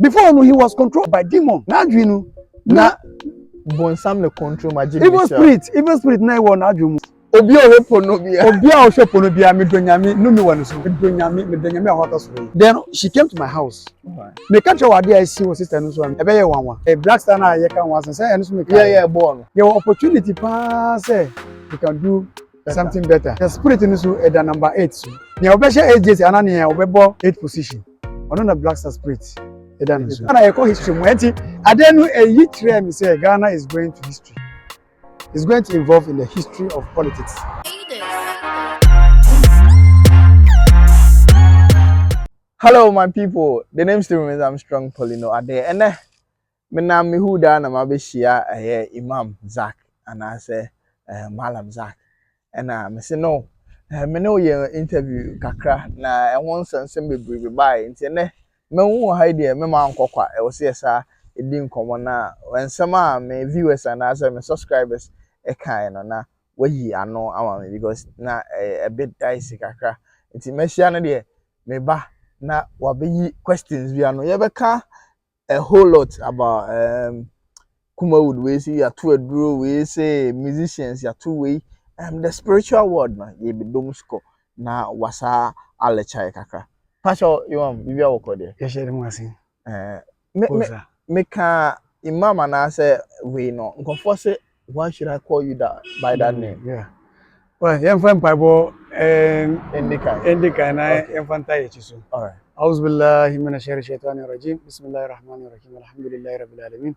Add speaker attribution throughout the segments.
Speaker 1: Before no, he was controlled by demon. Now you know.
Speaker 2: Na bonsam the control Majid.
Speaker 1: Even spirit na wo na adwo mu.
Speaker 2: Obi o hepo no bia.
Speaker 1: Obi a o shepo no bia me donyame no me wonu so. Me donyame a hota so. Then she came to my house. Me catch her wade I see wo sister no so am. Ebe ye wanwa. A black star na ye kan wasan say eno so me
Speaker 2: Yeah, yeah, born.
Speaker 1: Your opportunity pa say you can do something better. The spirit no so at number 8 so. Nya obehye 8 days anani ya obebo 8 position. Ono na black star spirit. And I call history. I then me say Ghana is going to history. It's going to involve in the history of politics.
Speaker 2: Hello, my people. The name still remains Armstrong P0n0 are there. And me na me who da na mabeshia Imam Zaka and I say Malam Zaka. And me say no. Me know your interview kakra na won sense me bribe by nti ne me hu ha ide me ma nkokwa e wo se sa edi nkomo na wensama me viewers and as me subscribers e kan no na wayi ano ama me because na a bit dicey kakra nti me hia no de me ba na wabeyi questions bi ano ye beka a whole lot about Kumawood we say ya to aduro we say musicians ya to we the spiritual world na ye be domsko na wasa alecha kakra pastor you bibia woko de
Speaker 1: Ye share mu asin
Speaker 2: me ka imam na say we no nkofo say why should I call you that by that name?
Speaker 1: Yeah, well yem fan paibo
Speaker 2: Endika
Speaker 1: na yem fan taye chiso.
Speaker 2: All right.
Speaker 1: A'udhu billahi minash shaitanir rajim. Bismillahir rahmanir rahim. Alhamdulillahi rabbil alamin.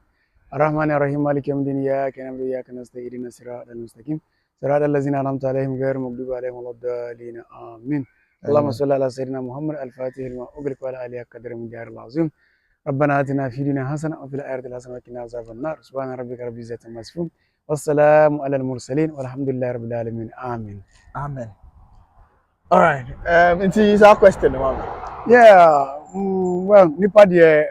Speaker 1: Arrahmanir rahim. Maliki yawmiddin. Iyyaka na'budu wa iyyaka nasta'in. Ihdinas siratal mustaqim. Siratal ladzina an'amta alaihim ghairil maghdubi alaihim waladdallin. Amin. Allahumma salli ala sayyidina Muhammad al-Fatih lima ughliqa wa ala alihi qadri min jaril azim. ربنا آتنا في الدنيا حسنة وفي الآخرة حسنة وقنا عذاب النار سبحان ربك رب العزة عما يصفون والسلام على المرسلين والحمد لله رب العالمين آمين.
Speaker 2: Amen. All right. It is our question, mama.
Speaker 1: Yeah. Well, nipa de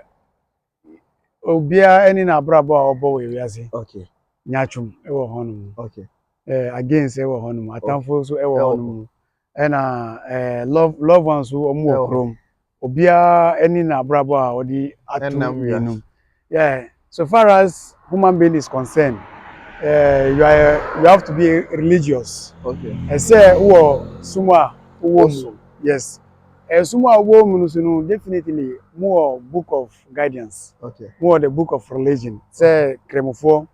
Speaker 1: obia eni na brabo a obo we wiase.
Speaker 2: Okay.
Speaker 1: Nyachum e wo honum.
Speaker 2: Okay.
Speaker 1: Against e wo honum. Atamfo so e wo honum. E na love ones so omo okrom. Obia eni na brabo a odi atu. Yeah. So far as human being is concerned, you have to be religious.
Speaker 2: Okay.
Speaker 1: I say sumwa yes. Sumwa no definitely more book of guidance.
Speaker 2: Okay.
Speaker 1: More the book of religion. Say kremofo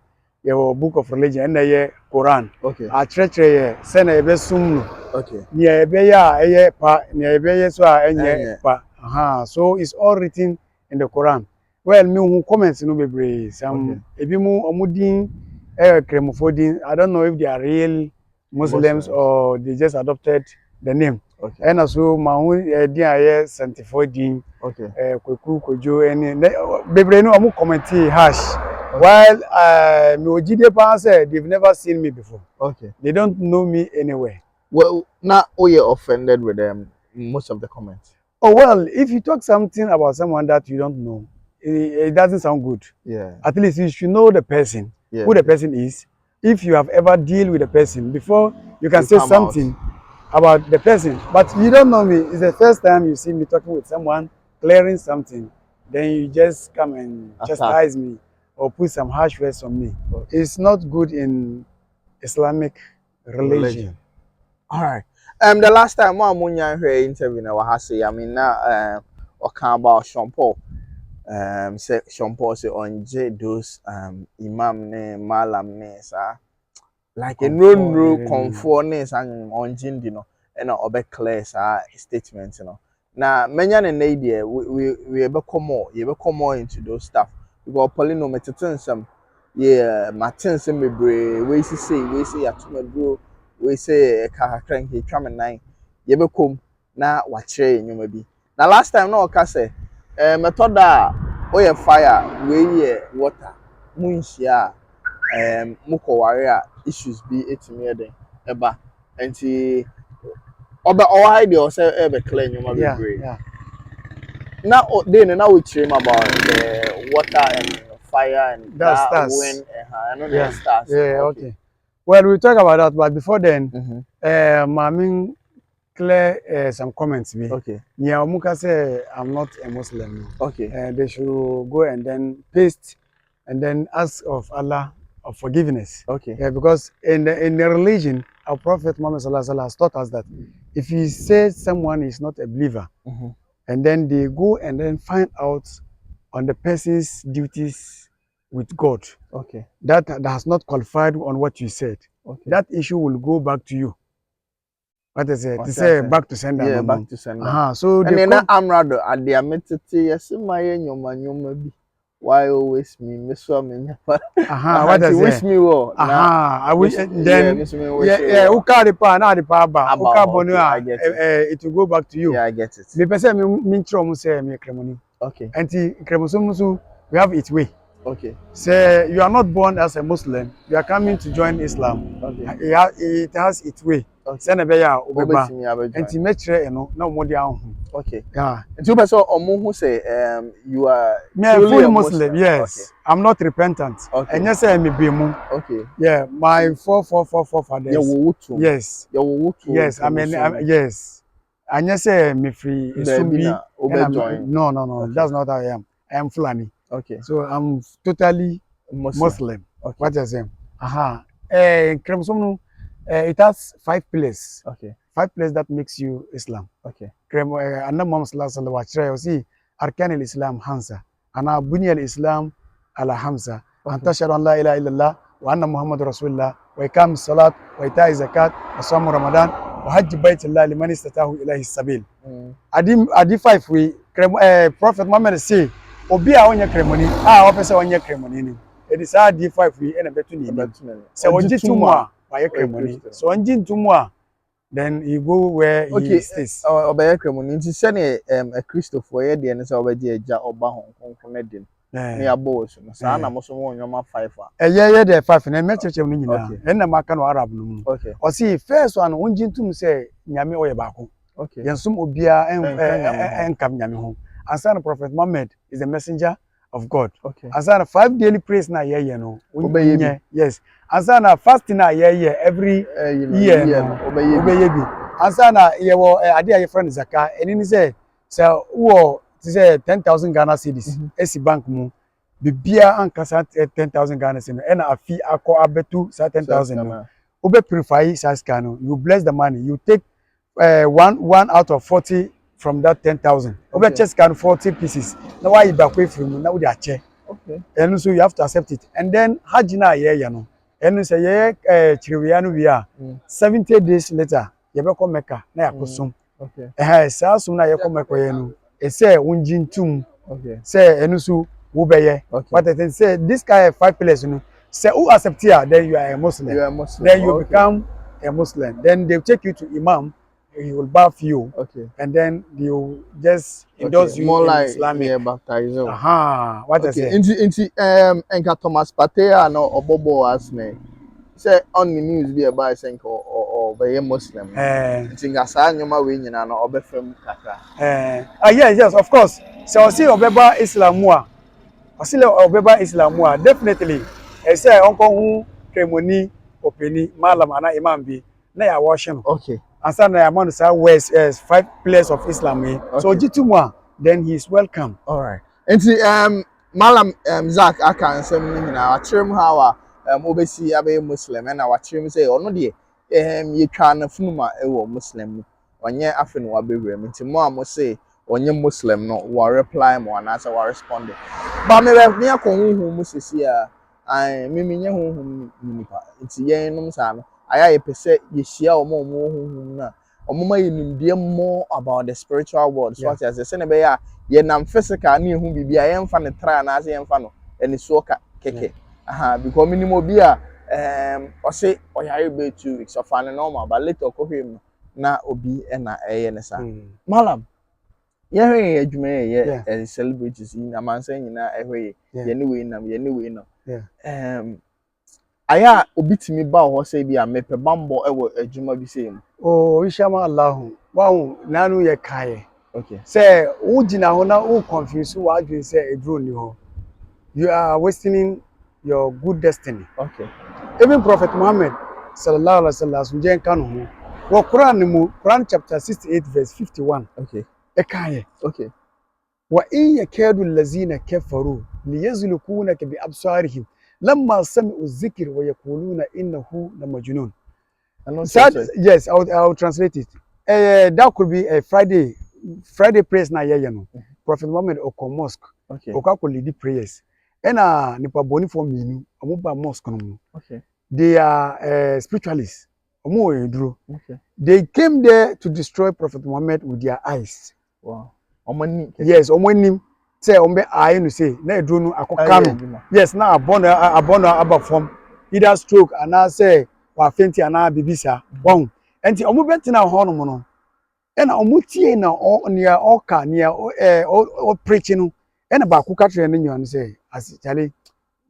Speaker 1: your book of religion and the Quran.
Speaker 2: Okay.
Speaker 1: A church say na ebe sumnu.
Speaker 2: Okay.
Speaker 1: Ni ebe ya eye pa ni ebe ye so a enye pa. So it's all written in the Quran. Well, me who comments no bebre some ebi mu omudin kremofo din. I don't know if they are real Muslims or they just adopted the name.
Speaker 2: Okay.
Speaker 1: And also my own din aye 74 din.
Speaker 2: Okay.
Speaker 1: Kweku kojo any bebre no omu commenti hash. While me ojide pa say they've never seen me before.
Speaker 2: Okay.
Speaker 1: They don't know me anywhere.
Speaker 2: Well, now you're offended with them most of the comments.
Speaker 1: Oh well, if you talk something about someone that you don't know, it doesn't sound good.
Speaker 2: Yeah.
Speaker 1: At least you should know the person, who the person is. If you have ever dealt with the person before, you can say something about the person. But you don't know me. It's the first time you see me talking with someone, clearing something. Then you just come and chastise me or put some harsh words on me. Okay. It's not good in Islamic religion.
Speaker 2: All right. The last time I heard interview na wahase, I mean na about P0n0 say P0n0 say onje those imam ne malam ne sa like a no conformness and onje di no and obe clear sa statement no. Na menya ne idea we be come more into those stuff because P0n0 meteten some maten some bebre we say atumaduro we say kakra nke twame nan ye be kom na wa kire nyoma bi na last time na oka say method a oye fire we ye water munhia mukoware a issues bi etimi eden eba enti oba hide o say e be clear nyoma bi break na then na we kire about the water and fire and that wind and I know the stars.
Speaker 1: Yeah, okay. Well, we'll talk about that, but before then, Mamin clear some comments me.
Speaker 2: Okay.
Speaker 1: Yeah, Muka say I'm not a Muslim.
Speaker 2: Okay.
Speaker 1: They should go and then paste and then ask of Allah of forgiveness.
Speaker 2: Okay.
Speaker 1: Yeah, because in the religion, our Prophet Muhammad Sallallahu Alaihi Wasallam has taught us that if you say someone is not a believer, and then they go and then find out on the person's duties with God,
Speaker 2: Okay.
Speaker 1: that has not qualified on what you said,
Speaker 2: Okay.
Speaker 1: that issue will go back to you. What is it? To
Speaker 2: What's
Speaker 1: say
Speaker 2: that?
Speaker 1: back to sender.
Speaker 2: Yeah,
Speaker 1: No,
Speaker 2: back
Speaker 1: no.
Speaker 2: to sender.
Speaker 1: So
Speaker 2: And
Speaker 1: they
Speaker 2: then
Speaker 1: come.
Speaker 2: I'm rather at the amethyst, yes, my nyoma be. Why always me, Miss Woman?
Speaker 1: What does
Speaker 2: you wish
Speaker 1: it?
Speaker 2: me well.
Speaker 1: I wish then.
Speaker 2: Yeah,
Speaker 1: Uka the pa, na the pa ba. Uka
Speaker 2: okay, I get
Speaker 1: it will go back to you.
Speaker 2: Yeah, I get it.
Speaker 1: Me person me try say me kremoni.
Speaker 2: Okay.
Speaker 1: Anti kremosumu we have its way.
Speaker 2: Okay.
Speaker 1: Say you are not born as a Muslim. You are coming to join Islam.
Speaker 2: Okay.
Speaker 1: It has its way.
Speaker 2: Okay.
Speaker 1: Send a beya obeba.
Speaker 2: Obetimi
Speaker 1: Anti me try no na mo dia ho.
Speaker 2: Okay.
Speaker 1: Yeah.
Speaker 2: And two person who say you are
Speaker 1: fully Muslim. Yes. Okay. I'm not repentant.
Speaker 2: Okay.
Speaker 1: And yes, I'm a
Speaker 2: okay.
Speaker 1: Yeah, my four fathers. Yes. Yes, I mean yes. And yes, me free.
Speaker 2: No,
Speaker 1: okay. That's not how I am. I am Fulani.
Speaker 2: Okay.
Speaker 1: So I'm totally Muslim.
Speaker 2: Okay.
Speaker 1: What is it? It has 5 pillars.
Speaker 2: Okay.
Speaker 1: 5 pillars that makes you Islam.
Speaker 2: Okay.
Speaker 1: Anna Muhammad sallallahu alaihi wasallam arkan al-Islam hamsa. Ana bunya al-Islam ala hamsa. An tashhadu an la ilaha illallah wa anna Muhammadur rasulullah wa iqam salat wa ita'i zakat wa sawm ramadan wa hajj baitullah liman istatahu ilayhi sabil. Adi 5 we Prophet Muhammad say obi a onye kremoni a opese onye kremoni ni. It is adi 5 we na betu ni. So onji tumu a wa ye kremoni. So onji tumu a then you go where he stays.
Speaker 2: Obey kremoni nti se ne a Christopher ye de ne se obeje eja oba honkon na de. Ne abo so no sa na mo so mo nyoma 5 a.
Speaker 1: Yeah the 5 na me cheche no nyina. En na maka no Arab no.
Speaker 2: Okay.
Speaker 1: O see first one onji ntum se nyame oye baako.
Speaker 2: Okay.
Speaker 1: Yansum obia enkam nyame ho. Asana Prophet Muhammad is the messenger of God.
Speaker 2: Okay.
Speaker 1: Asana 5 daily prayers na ye no. Yes. Asana fasting na ye every year no. Obeye bi. Asana ye wo ade aye friend Zaka. Eni ni say wo ti say 10,000 Ghana cedis. Esi bank mu. Bibia ankasa 10,000 Ghana cedis. E na afi akọ abetu 10,000 no. Obe purify saska no. You bless the money. You take one out of 40 from that 10,000. Over chest can 40 pieces. Now why you back away from now with a chair.
Speaker 2: Okay.
Speaker 1: And so you have to accept it. And then Hajina ye no. And say chiriano we are 70 days later. You be come Mecca na yakosum.
Speaker 2: Okay.
Speaker 1: Sa sum na ye come Mecca ye no. E say unjin tum.
Speaker 2: Okay.
Speaker 1: Say enu so wo be ye. But I say this guy 5 pillars no. Say who accept here then you are a Muslim.
Speaker 2: You are a Muslim.
Speaker 1: Then you become a Muslim. Then they take you to Imam. He will bath you, and then you just endorse you
Speaker 2: more
Speaker 1: in
Speaker 2: like
Speaker 1: Islamic.
Speaker 2: Yeah, baptize.
Speaker 1: What I say?
Speaker 2: Inti enka Thomas Patea no obobo as me. Say on the news be about saying or be Muslim. Inti ngasa nyoma we nyina no obefem kakra.
Speaker 1: Yes, of course. So I see obeba Islamua. I see obeba Islamua. Definitely. I say uncle who kremoni openi malam ana imam bi na ya washing.
Speaker 2: Okay.
Speaker 1: And so now among the West 5 pillars of Islam. So Jitumwa, then he is welcome.
Speaker 2: All right. And Malam Zak aka nsem ni nyina akyerem ha wa obesi abe Muslim na wakyerem say ono de yetwa na funuma ewo Muslim onye afi no wabewrem nti mo amo say onye Muslim no wa reply mo na say wa respond ba me be akon mu sisi a me nye honhom nipa nti yen nom sa no aya ye pese ye hia omo honhom na omo ma ye nimdie more about the spiritual world so as say na be ya ye nam physical na ehu bibia ye mfa ne tra na say ye mfa no eni so ka keke because minimum bi a o say oyare be 2 weeks of an normal but later ko hwem na obi na eye ne sa malam ye hwe adwuma ye celebrities na mansa nyina ehwe ye ne we nam aya obitimi ba ho say bi a mepe bambo ewo adwuma bi say mu
Speaker 1: ishama Allah wa nanu ye kae
Speaker 2: okay
Speaker 1: say wo gina ho na wo confuse wa adwin say edro ni ho you are wasting your good destiny
Speaker 2: okay
Speaker 1: even Prophet Muhammad sallallahu alaihi wasallam jen kanu ho Wa Quran mu Quran chapter 68 verse 51.
Speaker 2: Okay.
Speaker 1: Ekaye.
Speaker 2: Okay.
Speaker 1: Wa in yakadu allazina kafaru liyazlukunaka bi absarihim lamma sami'u dhikr wa yaquluna innahu lamajnun. Yes, I'll translate it. That could be a Friday prayers na yeye no. Prophet Muhammad oko mosque.
Speaker 2: Okay.
Speaker 1: Oka ko lead prayers. Ena nipa boni for minu, omo ba mosque no.
Speaker 2: Okay.
Speaker 1: They are spiritualists. Omo eduro.
Speaker 2: Okay.
Speaker 1: They came there to destroy Prophet Muhammad with their eyes.
Speaker 2: Wow. Omani.
Speaker 1: Yes, omo nim say ombe eye no say na eduro no akoka no. Yes, na abono aba form. Either stroke and I say wa fenti ana bibisa. Won. Enti omo betina ho no no. Ena omo tie na near oka near o preaching no. Ena ba ku ka tre no nyan say as Charlie,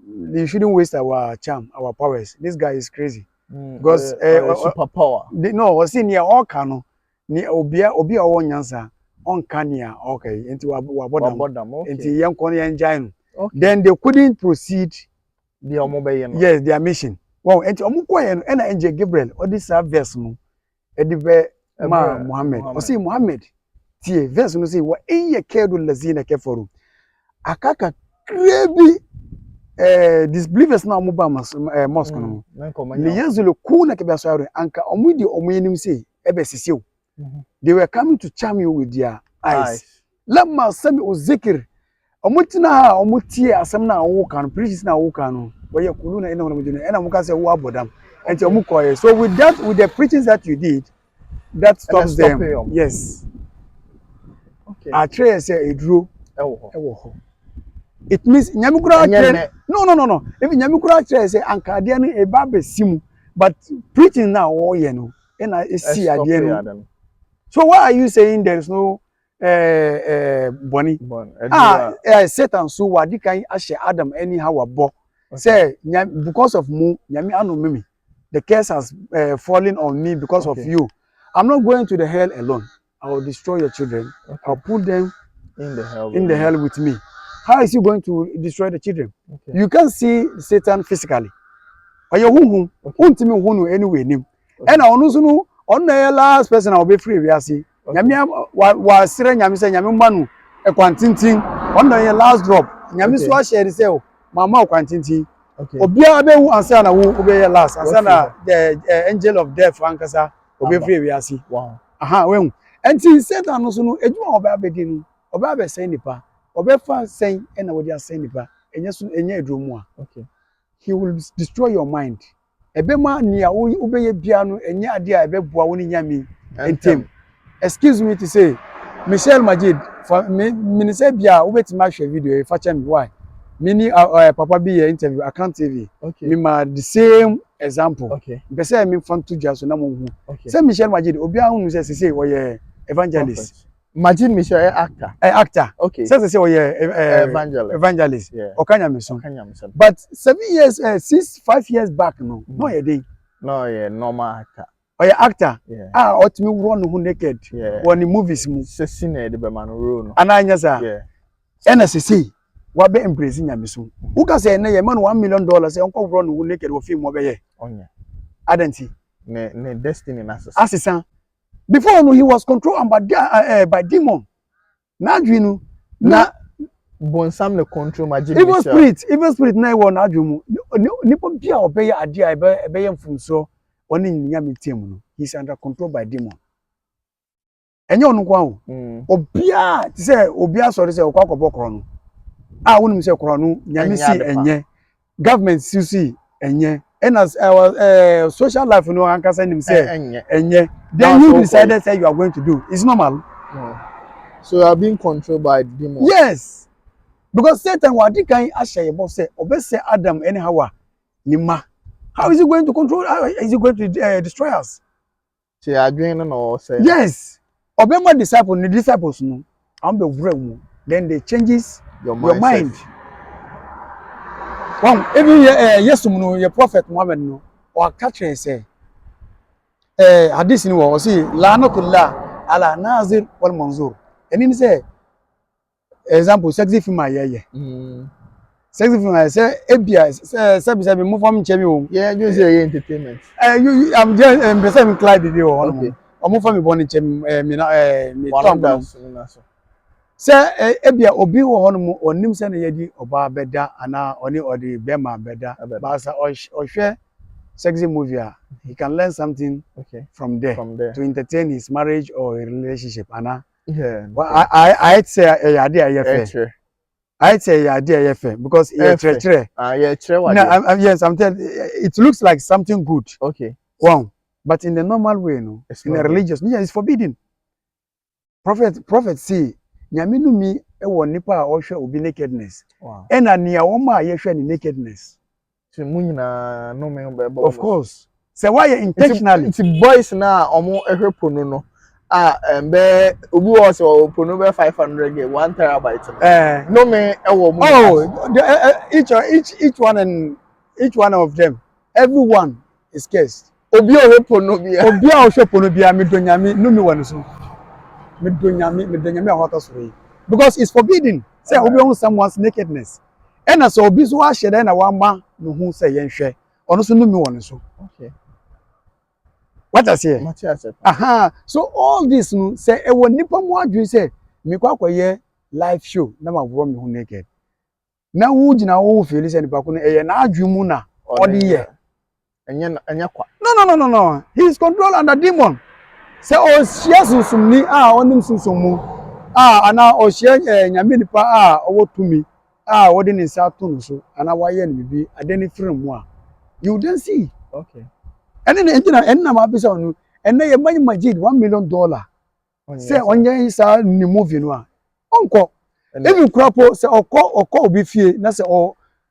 Speaker 1: you shouldn't waste our charm, our powers. This guy is crazy. Because
Speaker 2: superpower.
Speaker 1: No, was in near oka no. Ni obi owo nyansa on kania okay into wa bodam. Into yan kon yan jain. Then they couldn't proceed yes, their mission. Wow, enti omo koye no na angel Gabriel odi sa verse no edibe ma Muhammad. O say Muhammad tie verse no say wa in yakadu lazina kafaru. Akaka krebi disbelievers na omo ba mosque no. Li yazulu kuna ke biaso anka omo di omo yenim say ebe sisiw. They were coming to charm you with their eyes. Lamma sami uzikir omutina ha omutie asem na wo kan preachers na wo kan no we kuluna ina wona mujuna ena muka say wo abodam enti omukoye. So with the preachings that you did, that stops them. Yes. Okay. I try say eduro ewo ho. It means nyamukura no. If nyamukura try say ankade no e ba besimu, but preaching now wo ye no ena esi ade no. So why are you saying there is no Bonnie? Satan so wadi kan ashe Adam anyhow abo. Say because of mu nyame anu mimi. The curse has fallen on me because of you. I'm not going to the hell alone. I will destroy your children. I'll put them in the hell with me. How is he going to destroy the children? You can't see Satan physically. Or your hum untimi hunu anyway nim. And I no on the last person I'll be free we are see. Nyame wa sire nyame say nyame manu e kwantintin on the last drop. Nyame so share say mama kwantintin. Obia be hu ansa na wo be last ansa na the angel of death ankasa obe free we are see. Wow. When enti Satan no so no ejuma oba abedi no oba be say nipa oba fa say e na wo dia say nipa enye so enye edromu a. Okay. He will destroy your mind. Ebema nia ubeye bia no enye ade a ebeboa woni nyame entem. Excuse me to say Michelle Majid for me say bia ubetima hwe video e fa me why mini papa bi interview account TV. Okay. Me ma the same example. Okay. Be say me fan to jaso na mo hu. Say Michelle Majid obi ahun say we evangelist.
Speaker 2: Majid Michelle actor.
Speaker 1: Actor. Okay. Say we evangelist. Yeah. Okanya me so. But 5 years back no ye dey.
Speaker 2: No, yeah, normal actor.
Speaker 1: Oh, yeah, actor. Yeah. Otimi run who naked. Yeah. When the movies mu.
Speaker 2: Sesine de be man role no.
Speaker 1: Ananya sa. Yeah. NSC. Wa be embrace nyame so. Who can say na ye man $1 million say onko run who naked wo film wo be ye. Onya. Adenti.
Speaker 2: Ne destiny na asesa.
Speaker 1: Asesa. Before no he was controlled by demon. Na adwinu na
Speaker 2: bonsam ne control Majid.
Speaker 1: Evil spirit na e wo na adwumu. Nipo bia obeye ade a ebe mfumso. He's under control by demon. And you know, Obia, say, Obia, sorry, say, Okakobokron. I wouldn't say Kronu, Yamisi, and ye. Government, you see, and ye. And as our social life, you know, Uncle send him say, and ye. Then you decided, say, you are going to do. It's normal.
Speaker 2: So you are being controlled by demon.
Speaker 1: Yes. Because Satan, what he can actually say, Obese Adam, anyhow, Nima. How is he going to control? How is he going to destroy us?
Speaker 2: So you are doing no say.
Speaker 1: Yes. Obama disciples no. Then they changes your mind. Even yes your prophet Muhammad no or catch say hadith ni wo say la'natullah ala nazir wal manzur. And he say example sexy film ayeye. Sexy film say ebia say be move from chemi o.
Speaker 2: Yeah, you say entertainment.
Speaker 1: I'm just person Clyde dey o
Speaker 2: Okay.
Speaker 1: hono. Omo fa me born chemi me na me
Speaker 2: One
Speaker 1: tom
Speaker 2: of
Speaker 1: no.
Speaker 2: that.
Speaker 1: Say ebia obi wo hono mo onim say na yedi oba beda ana oni odi bema beda. But say ohwe sexy movie he can learn something from there to entertain his marriage or a relationship ana.
Speaker 2: Yeah.
Speaker 1: Well, I'd say I'd say because yeah, no, yes, I'm telling. It looks like something good.
Speaker 2: Okay.
Speaker 1: Wow, but in the normal way, no, in a religious, yeah, it's forbidden. Prophet say, "Nyaminu mi ewo nipa a ohwe obi nakedness."
Speaker 2: Wow.
Speaker 1: Ena niya woma yehwe ni nakedness.
Speaker 2: So munyina no me be.
Speaker 1: Of course. So why intentionally?
Speaker 2: It's boys na omo ehwe pono no. Be obi was pono be 500 gig 1 terabyte. No me ewo mu.
Speaker 1: Oh, each one of them, everyone is cursed.
Speaker 2: Obi ohwe pono bia.
Speaker 1: Obi a ohwe pono bia me donyame no me wonu so. Me donyame ahota so. Because it's forbidden. Say obi on someone's nakedness. And so obi so a hye na wa ma no hu say yenhwe. Ono so no me wonu so.
Speaker 2: Okay.
Speaker 1: What I say? Aha. So all this no say e won nipa mo adwen say me kwa akoye live show na ma wro me hu naked. Na wu gina wo feel say nipa ko no eye na adwen mu na odi ye.
Speaker 2: Enya kwa.
Speaker 1: No. He is controlled under demon. Say o shia sunsumni onim sunsumu. Ana o shia nyame nipa owo tumi. Wodi ni sa to no so ana wa ye ni bi adeni free mu a. You don't see.
Speaker 2: Okay.
Speaker 1: And then na ma bisa onu and na Majid $1 million. Say onye isa ni movie no a. Onko. Even crapo say oko obi fie na say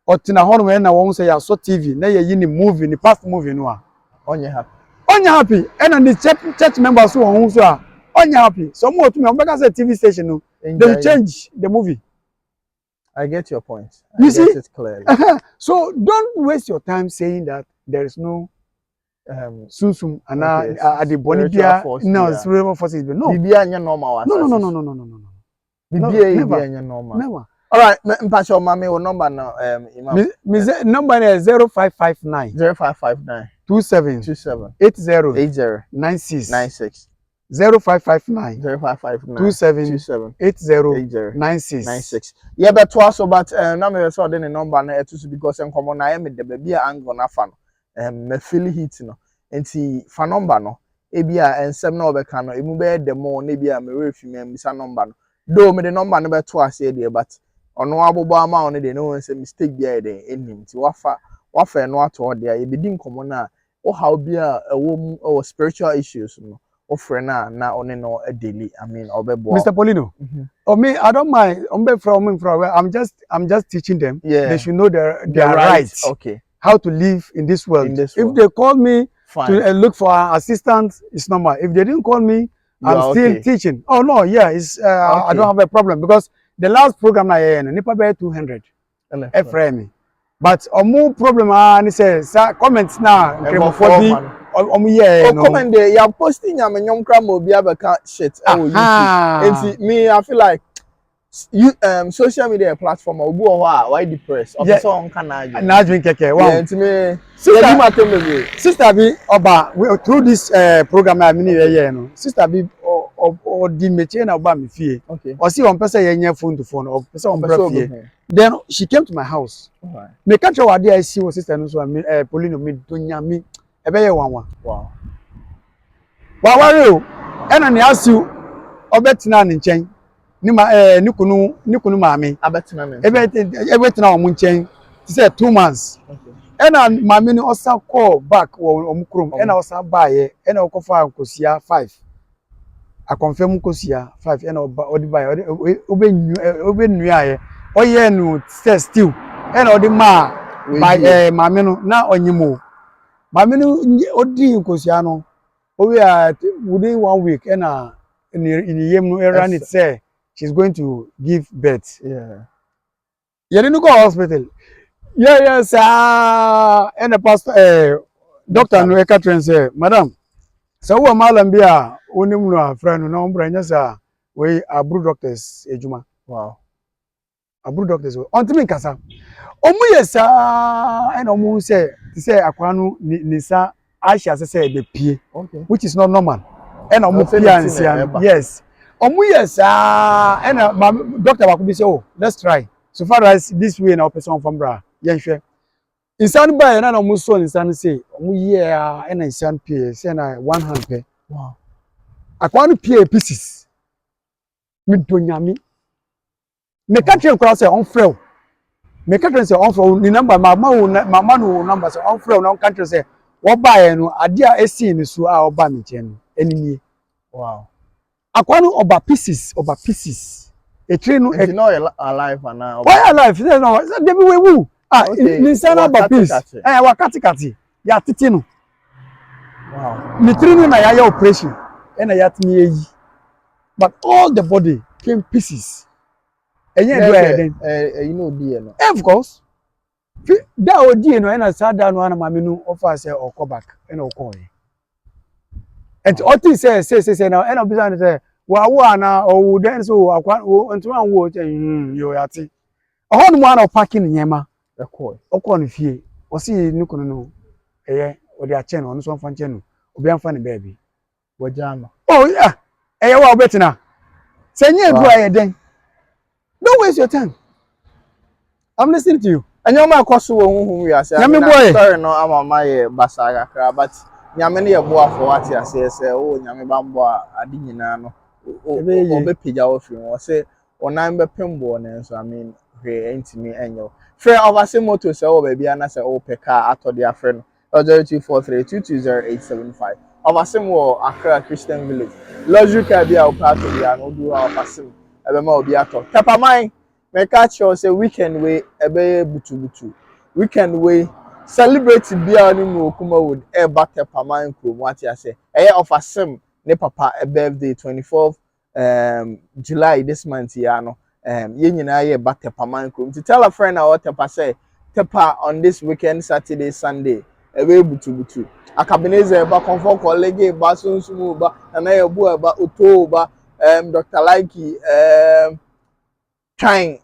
Speaker 1: otina ho no na won say ya so TV na ye yi ni movie ni past movie no a.
Speaker 2: Onye happy.
Speaker 1: Onye happy. And the church members who won so a. Onye happy. So mo to me obeka say TV station no. They change the movie.
Speaker 2: I get your point.
Speaker 1: You see?
Speaker 2: Get it clearly.
Speaker 1: So don't waste your time saying that there is no sunsum and the bonibia no spiritual forces no
Speaker 2: bibia anya normal
Speaker 1: no
Speaker 2: bibia anya normal
Speaker 1: never.
Speaker 2: All right, mpacho mama wo number na Imam
Speaker 1: me number is 0559
Speaker 2: 0559
Speaker 1: 27 80 96 0559 27 80 96.
Speaker 2: Yeah, but twice but na me say the number na etusu because enkomo na ya me de ba bia angle na fa no me feel heat no enti fa number no e bia ensem na obeka no emu be de mo na bia me refi me misa number no do me the number no be twice e dey but ono abobo ama ono de no say mistake bia e dey enim ti wafa no ato de e be di nkomo na o how bia ewo spiritual issues no offer na one no a daily. I mean,
Speaker 1: Mr. P0n0. Me, I don't mind. I'm just teaching them.
Speaker 2: Yeah.
Speaker 1: They should know their rights.
Speaker 2: Okay.
Speaker 1: How to live in this world. If they call me to look for assistance, it's normal. If they didn't call me, I'm still teaching. Oh no, yeah, it's I don't have a problem because the last program I had, nipa be 200. FRM. But more problem and say comments now.
Speaker 2: Comment there, you're posting your nyom kram obi abeka shit YouTube. Me, I feel like you social media platform obi o ho why depressed officer on kana
Speaker 1: na drink keke
Speaker 2: wow
Speaker 1: sister bi oba through this program I mean no sister bi or di meche na oba me fie or see one person yenye phone to phone or person on bra fie. Then she came to my house. Me catch her wade I see sister no so P0n0 me donya me ebeye wanwa.
Speaker 2: Wow.
Speaker 1: Wa ware o ena ne asiu obetina ne nchen ni ma ni kunu maame
Speaker 2: abetina ne
Speaker 1: ebetina o mu nchen ti say 2 months ena maame ni osa call back wo omukrom ena osa baaye ena okofa nkosia 5 a confirm nkosia 5 ena odi baaye obennu aye oye nu still ena odi ma by maame no na onyimo maame no odi nkosia no we are within 1 week ena in yem no ran it say she's going to give birth.
Speaker 2: Yeah.
Speaker 1: You didn't go hospital. Yeah, sir. And the pastor, doctor, no Catherine say, Madam, so who am I Lambia? Only friend, no, Branya, we are brew doctors, Ejuma.
Speaker 2: Wow.
Speaker 1: A brew doctors. On to me, Casa. Omu yesa and omu say akwanu nisa Aisha say be pie,
Speaker 2: Okay.
Speaker 1: which is not normal. And omu
Speaker 2: say
Speaker 1: pie
Speaker 2: the
Speaker 1: and
Speaker 2: thing
Speaker 1: sian.
Speaker 2: eba.
Speaker 1: Yes. Omu yesa and doctor wakubi say, oh, let's try. So far as this way now person from bra. Yenhwe. Insan ba na omu so insan say omu yeah and insan pie say na one hand pay.
Speaker 2: Wow.
Speaker 1: Akwanu pie pieces. Mi donyami. Me catch him cross say on frail. Me catch say on frail ni number mama no number say on frail na country say what buy no ade a esi ni so a oba me che no enini.
Speaker 2: Wow.
Speaker 1: Akwanu oba pieces. A train no
Speaker 2: It's not alive now.
Speaker 1: why alive no dey be we wu.
Speaker 2: Okay.
Speaker 1: Ni sana oba piece. Wakati ya titi no.
Speaker 2: Wow.
Speaker 1: Ni train no na ya operation na ya tini eyi. But all the body came pieces. And yeah,
Speaker 2: you know, dear, no.
Speaker 1: of course. That odi no na sad down one mama no offer say or come back and o call. And oti say now and obisa say wa na o den so akwa ntu an wo yo yati. Ohon mu an parking nyema
Speaker 2: The call.
Speaker 1: o call no fie. O si nuku no o de a che no so mfa nche no obi amfa ne baby.
Speaker 2: Wajama.
Speaker 1: Oh yeah. Wa obetina. Say nye do aye den. Don't waste your time. I'm listening to you.
Speaker 2: And your man cost who we are saying. Sorry, no, I'm my basaga, but Yamini a boa for what you say, oh, Yami Bamboa, Adinano, Obe Pija of you, or say, or nine pimbo, and so I mean, he ain't me and you. Fair of a similar to say, oh, baby, and I say, oh, Pekka, after their friend, 0243-220-875. Of a similar Accra Christian Village. Luxury can be our part of the and do our passive. Ebema obi ato. Pepper mine. Me catch you say weekend we ebe butu. Weekend we celebrate bia ni mu okuma would eba pepper mine kro what you say. Eye of asem ne papa a birthday 24th July this month ya no. Ye nyina ye ba pepper mine kro. To tell a friend or pepper say pepper on this weekend Saturday Sunday ebe butu. Akabineze eba comfort colleague ba sunsumu ba na ye bu eba oto ba Dr. Likey, trying,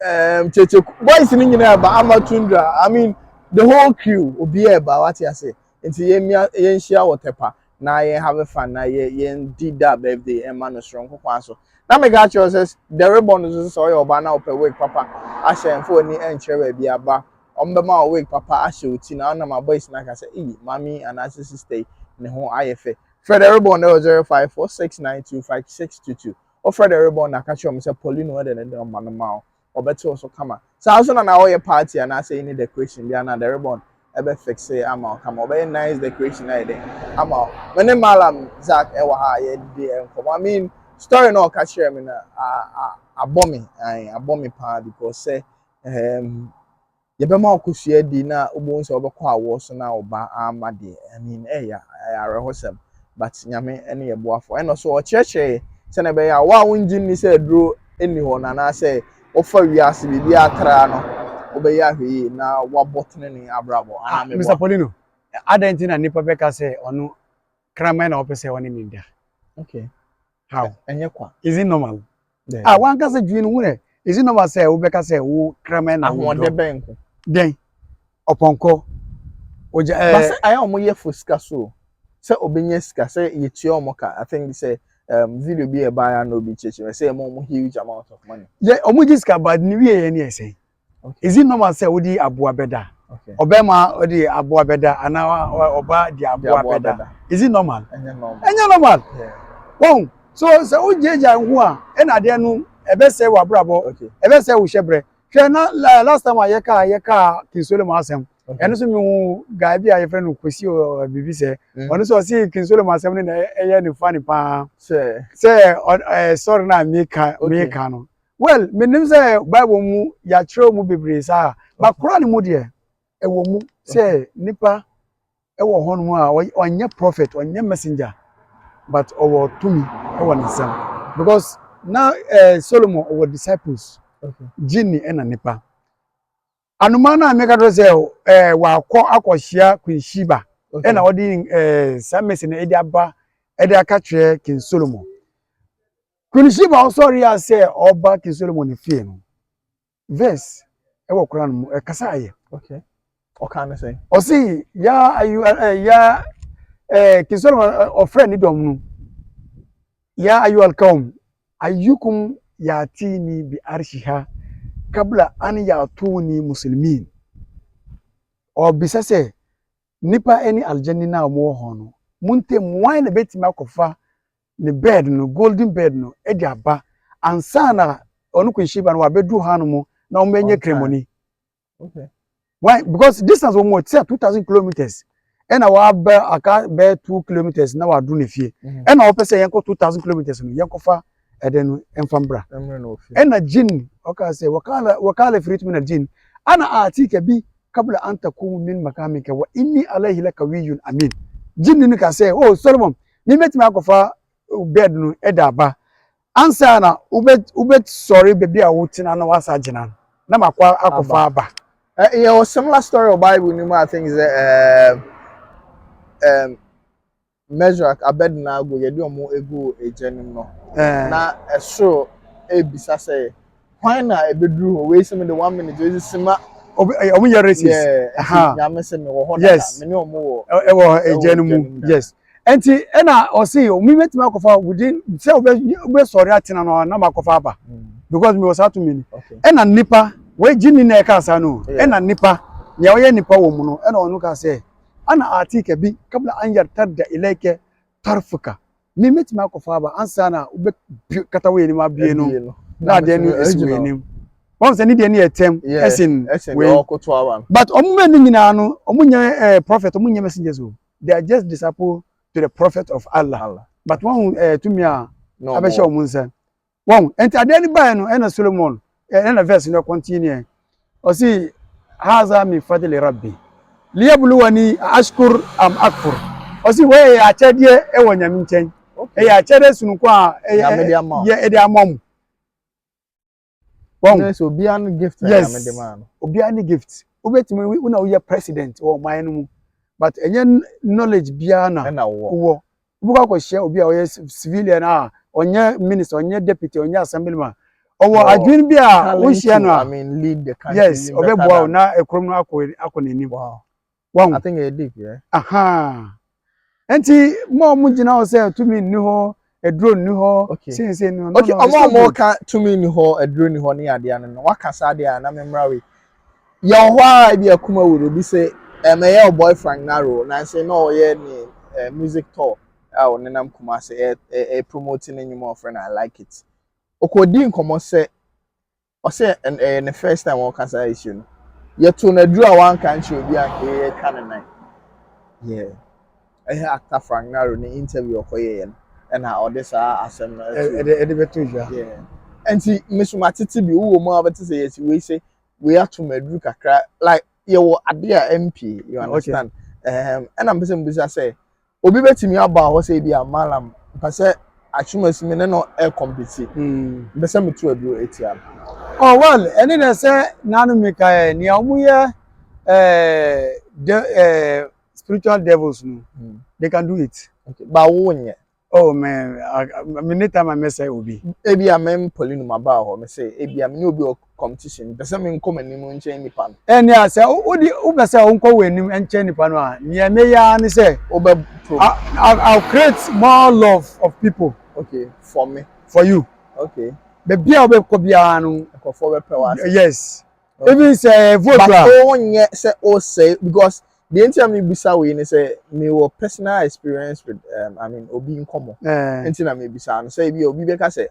Speaker 2: Cheche, boys in India, Amatundra. I mean, the whole crew will be about what you say. It's yen share whatever. Now you have a fun. Now you did that birthday and man strong for so. Now me got you says the ribbon is so your banner per week, Papa. I share for any and cherry be about. On the mouth week, Papa. I should see now my boys like I say, mommy and I stay in the whole IFA. Fred Ribbon 0546925622. Or Fred Ribbon, I catch you, Mr. Pauline, whether than the man mouth or better also come out. So I was on our party and I say any decoration, the another ribbon, ever fix say, I'm out, come over, very nice decoration. I I'm out. When the Malam Zach, I mean, story no catch him in a bombing, party because say, yɛbɛma okosua di na obo nso obekɔ awo so na oba ama de I mean arehosem but nyame ene yeboafo eno so okyerɛkyerɛ sɛ na bɛyɛ wa wongin ni sɛ duro eni hɔ na na sɛ ofa wiase bibi atra no obɛyɛ ahwe na wabɔtene ne abrabo ana me
Speaker 1: Mr. Polino adentina nipa beka sɛ ɔno kraman na opese ɔne ninda.
Speaker 2: Okay,
Speaker 1: How
Speaker 2: enye kwa
Speaker 1: is it normal?
Speaker 2: Yeah.
Speaker 1: One ka sɛ dwinu hu ne is it normal sɛ obeka sɛ wo kraman na wo
Speaker 2: de benko
Speaker 1: den oponko oja
Speaker 2: but say aya omo ye fosika so say obenye sika say yetua omo ka I think say video be e buy no be cheche say omo huge amount of money
Speaker 1: yeah omo jiska but ni wie ye ne ese.
Speaker 2: Okay.
Speaker 1: Is it normal sɛ odi aboa beda?
Speaker 2: Okay.
Speaker 1: Obema odi aboa beda ana oba di aboa beda. Is it normal?
Speaker 2: Enye
Speaker 1: normal.
Speaker 2: Yeah.
Speaker 1: Bon, so ojeja hu a e na de no ebe sɛ wa brabo.
Speaker 2: Okay.
Speaker 1: Ebe sɛ wo hyebre. Hwɛ na last time ayeka kinsole ma asɛm. Eno so mi hu guy bi a ye friend no kwesi o bibi sɛ. Ono so si kinsole ma asɛm ne na eye ne fa ne pa. Sɛ sorry na me ka no. Well, menim say Bible mu ya kyerɛ mu bebre sa ba kora ne mu de e wo mu say nipa e wo hɔ no a ɔnyɛ prophet ɔnyɛ messenger but ɔwɔ tumi e wɔ ne nsam because now Solomon ɔwɔ disciples gini e na nipa anuma na me ka do say wa akɔhyia Queen Sheba e na ɔde some message e de aba e de aka kyerɛ King Solomon. Queen Sheba also real say Oba King Solomon fie no. Verse wo Quran mu e kasa aye
Speaker 2: okay okay na say
Speaker 1: o si ya ayu ya kisoro o friend dom no ya ayu alqaum ayyukum yatini bi arshiha kabla an yatuni muslimin o bisase nipa eni aljanni na mo ho no munte mwan na betima akofa ne bed no golden bed no e di aba ansa na onu kwinshiba no abedu ha no mo na o menye kremoni
Speaker 2: okay
Speaker 1: why because distance wo mo say 2000 kilometers and our aka be 2 kilometers na wa do ne fie and our person yanko 2000 kilometers no yanko fa eden enfambra and na jin okay say wakala frit min aljin ana atika bi kabla an takum min makamika wa inni alayhi lakawiyyun amin jin ni ka say oh Solomon ni metima akofa bed no edaba ansa na ubet sorry baby a wutina na wasa jina na makwa akofa aba
Speaker 2: yeah, a similar story of Bible ni I think is measure abed na go ye do mo ego ejenim no na eso e bisa say why na ebedru ho we some the 1 minute we sima
Speaker 1: omu ya races
Speaker 2: aha ya me se me wo ho
Speaker 1: da
Speaker 2: me ne omo wo
Speaker 1: e wo ejenim yes enti ena o see o mi metima akofa within say we sorry atina no na makofa aba because me was out to me ena nipa we jini na eka asa no ena nipa ya oye nipa wo mu no ena onu ka say ana atika bi kabla an yartadda ilayka tarfuka mi metima akofa aba ansa na ube katawe ni ma bie no na de ni esiwe ni won se ni de ni etem esin we but omume ni nyina no omunye prophet omunye messengers o they are just disciple to the prophet of Allah but one to me abesha omunsa won enti ade ni bae no ena Solomon ena verse no continue o si haza min fadli rabbi liyabluwani ashkur am akfur o si we ya chedie e wonyam nchen e ya chede sunu kwa ye ede amom won
Speaker 2: so obian gift ya me de man
Speaker 1: obian gift obetimi una we president or man mu but enye knowledge bia na wo buka ko share obi a we civilian onye minister onye deputy onye assemblyman owo adwin bia wo share no
Speaker 2: I mean lead the country
Speaker 1: yes obeboa na ekrom no akonini
Speaker 2: wow
Speaker 1: I
Speaker 2: think e deep yeah
Speaker 1: aha enti mo gina o say to me ni ho a drone ni ho say no
Speaker 2: okay mo ka to me ni ho a drone ni ho ni ade an no waka sa ade an na memra we ya ho a bi akuma wo bi say my boyfriend narrow na say no ye ni music tour oh nenam kuma say promoting any more friend I like it okodi nkomo say o say the first time we can say issue no ye to na dru a wan kan che obi an e kan yeah actor Frank Naro ni interview okoye yen and how this asem na
Speaker 1: e betu ja
Speaker 2: yeah enti mesuma tete bi wo mo abete say yes we say we have to madru kakra like you wo ade a MP you understand and I'm bisa say obi betimi aba ho say bi amalam pase achumasimi ne no e compete bese metu aduro etiam
Speaker 1: oh well any na say nanu mika ni amuye spiritual devils no they can do it
Speaker 2: okay ba wo nye
Speaker 1: oh man many time I mess obi
Speaker 2: ebi amem polinum aba ho me say ebi am ni obi competition bese me nkom anim nchen nipa
Speaker 1: eni ase odi ubese onko wenim nchen nipa no a ne meya ni say I'll create more love of people
Speaker 2: okay for me
Speaker 1: for you
Speaker 2: okay
Speaker 1: be bia obekọ bia no
Speaker 2: for be pewa
Speaker 1: yes even say vote
Speaker 2: but onye say o say because the entire me bisa we ni say me wo personal experience with I mean obi nkomo entina me bisa no say bi obi be ka say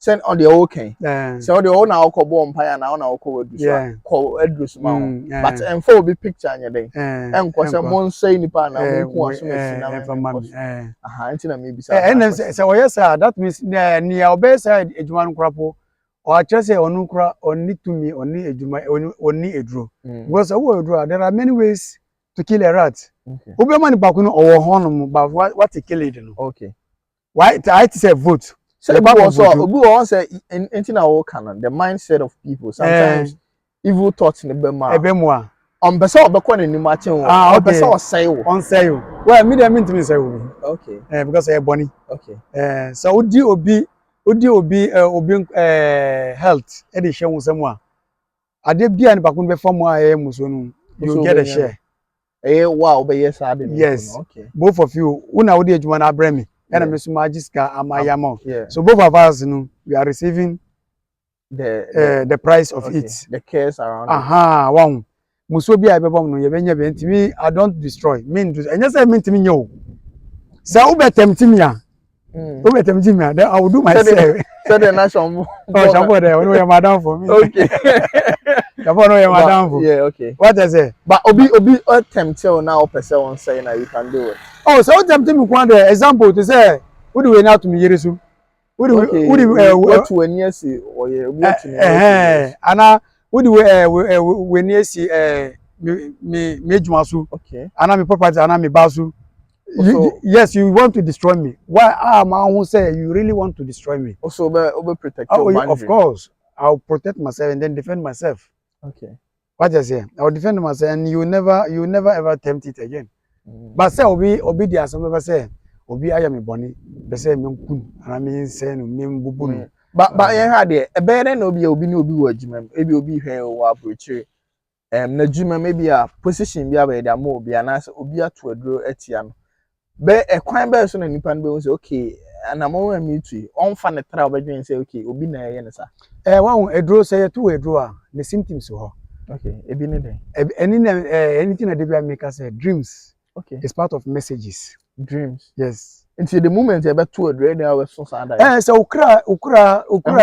Speaker 2: send on the okay so the owner okobo empire na owner okowo du so ko adrus ma but enfo obi picture anya den enko say mon say nipa na mo ku aso na aha entina me bisa
Speaker 1: and say o yes that means near obey say ejuma nkrapo o ache say onu nkra oni tumi oni ejuma oni edro because wo edro there are many ways to kill a rat obi man pa kuno owo honum but what to kill it no
Speaker 2: okay
Speaker 1: why I say vote
Speaker 2: so obi won say entina wo can the mindset of people sometimes evil thoughts in the
Speaker 1: ebema
Speaker 2: on besa obekọ na nim achen wo on besa osay wo
Speaker 1: on say wo well me dey mean to me say wo
Speaker 2: okay
Speaker 1: because e boni
Speaker 2: okay
Speaker 1: so odi obi health e dey hwe wo sam ade bia ne bakun be fam a muso no you get a share.
Speaker 2: Wow, be yes I didn't.
Speaker 1: Yes.
Speaker 2: Okay.
Speaker 1: Both of you, una wo de adwuma na abrɛ me.
Speaker 2: Yeah.
Speaker 1: And Mr. Magiska amayama.
Speaker 2: Yeah.
Speaker 1: So both of us, we are receiving the price of
Speaker 2: okay.
Speaker 1: it.
Speaker 2: The cares around
Speaker 1: Aha, wow. Muso bi a bɛbɔ no ye benya be ntimi I don't destroy. Mean do. Enya say me ntimi nyo. Say wo betemti me a. Wo betemti me a, then I will do myself.
Speaker 2: So the national.
Speaker 1: Oh, Shambo there, no madam for me.
Speaker 2: Okay.
Speaker 1: Shambo no your madam for.
Speaker 2: Yeah, okay.
Speaker 1: What I say?
Speaker 2: But obi attempt now person won say na you can do it.
Speaker 1: Oh, so attempt me kwan the example to say wo do we na to me yeresu. Wo do
Speaker 2: what to when you see or what to
Speaker 1: ana wo do we ni si me adwuma so.
Speaker 2: Okay.
Speaker 1: Ana me property ana me ba so. Yes, you want to destroy me. Why man who say you really want to destroy me?
Speaker 2: Also be protect your boundary.
Speaker 1: Of course. I'll protect myself and then defend myself.
Speaker 2: Okay.
Speaker 1: What I say? I'll defend myself and you never ever tempt it again. But say obi there some ever say obi I am a bunny. They say me kun and I mean say no me bubu.
Speaker 2: But you had there a better no be obi word jumem. Ebi obi here or approach. Na juma maybe a position be where there more be an answer obi to a draw etiano. Be a kwan be so na nipa be say okay and I'm on me too. On fan the trial be doing say okay obi na yen sa.
Speaker 1: One a draw say two a draw the symptoms so.
Speaker 2: Okay, ebi ne dey.
Speaker 1: Anything that they make us say dreams.
Speaker 2: Okay.
Speaker 1: It's part of messages.
Speaker 2: Dreams.
Speaker 1: Yes.
Speaker 2: Until the moment you bet to a dread there was so sad.
Speaker 1: So ukra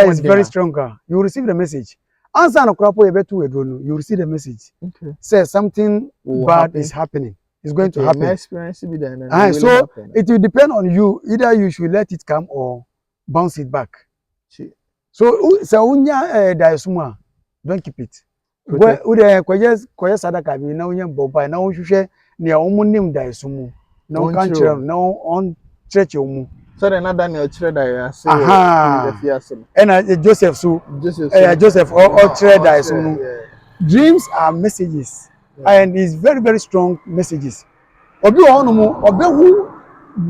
Speaker 1: is very stronger. You receive the message. Answer no krapo you bet to a drone. You receive the message. Okay. Say something bad is happening. It's going to happen. My
Speaker 2: experience be then.
Speaker 1: So it will depend on you. Either you should let it come or bounce it back. So unya daisuma, don't keep it. Where koye sadaka bi na unya boba na unhwehwe ne omunim daisumu. Na unkan kire na on church omu.
Speaker 2: So then Daniel chire da say the fiase.
Speaker 1: And Joseph Joseph or chire daisumu. Dreams are messages. And it's very, very strong messages. Obi onumu obehu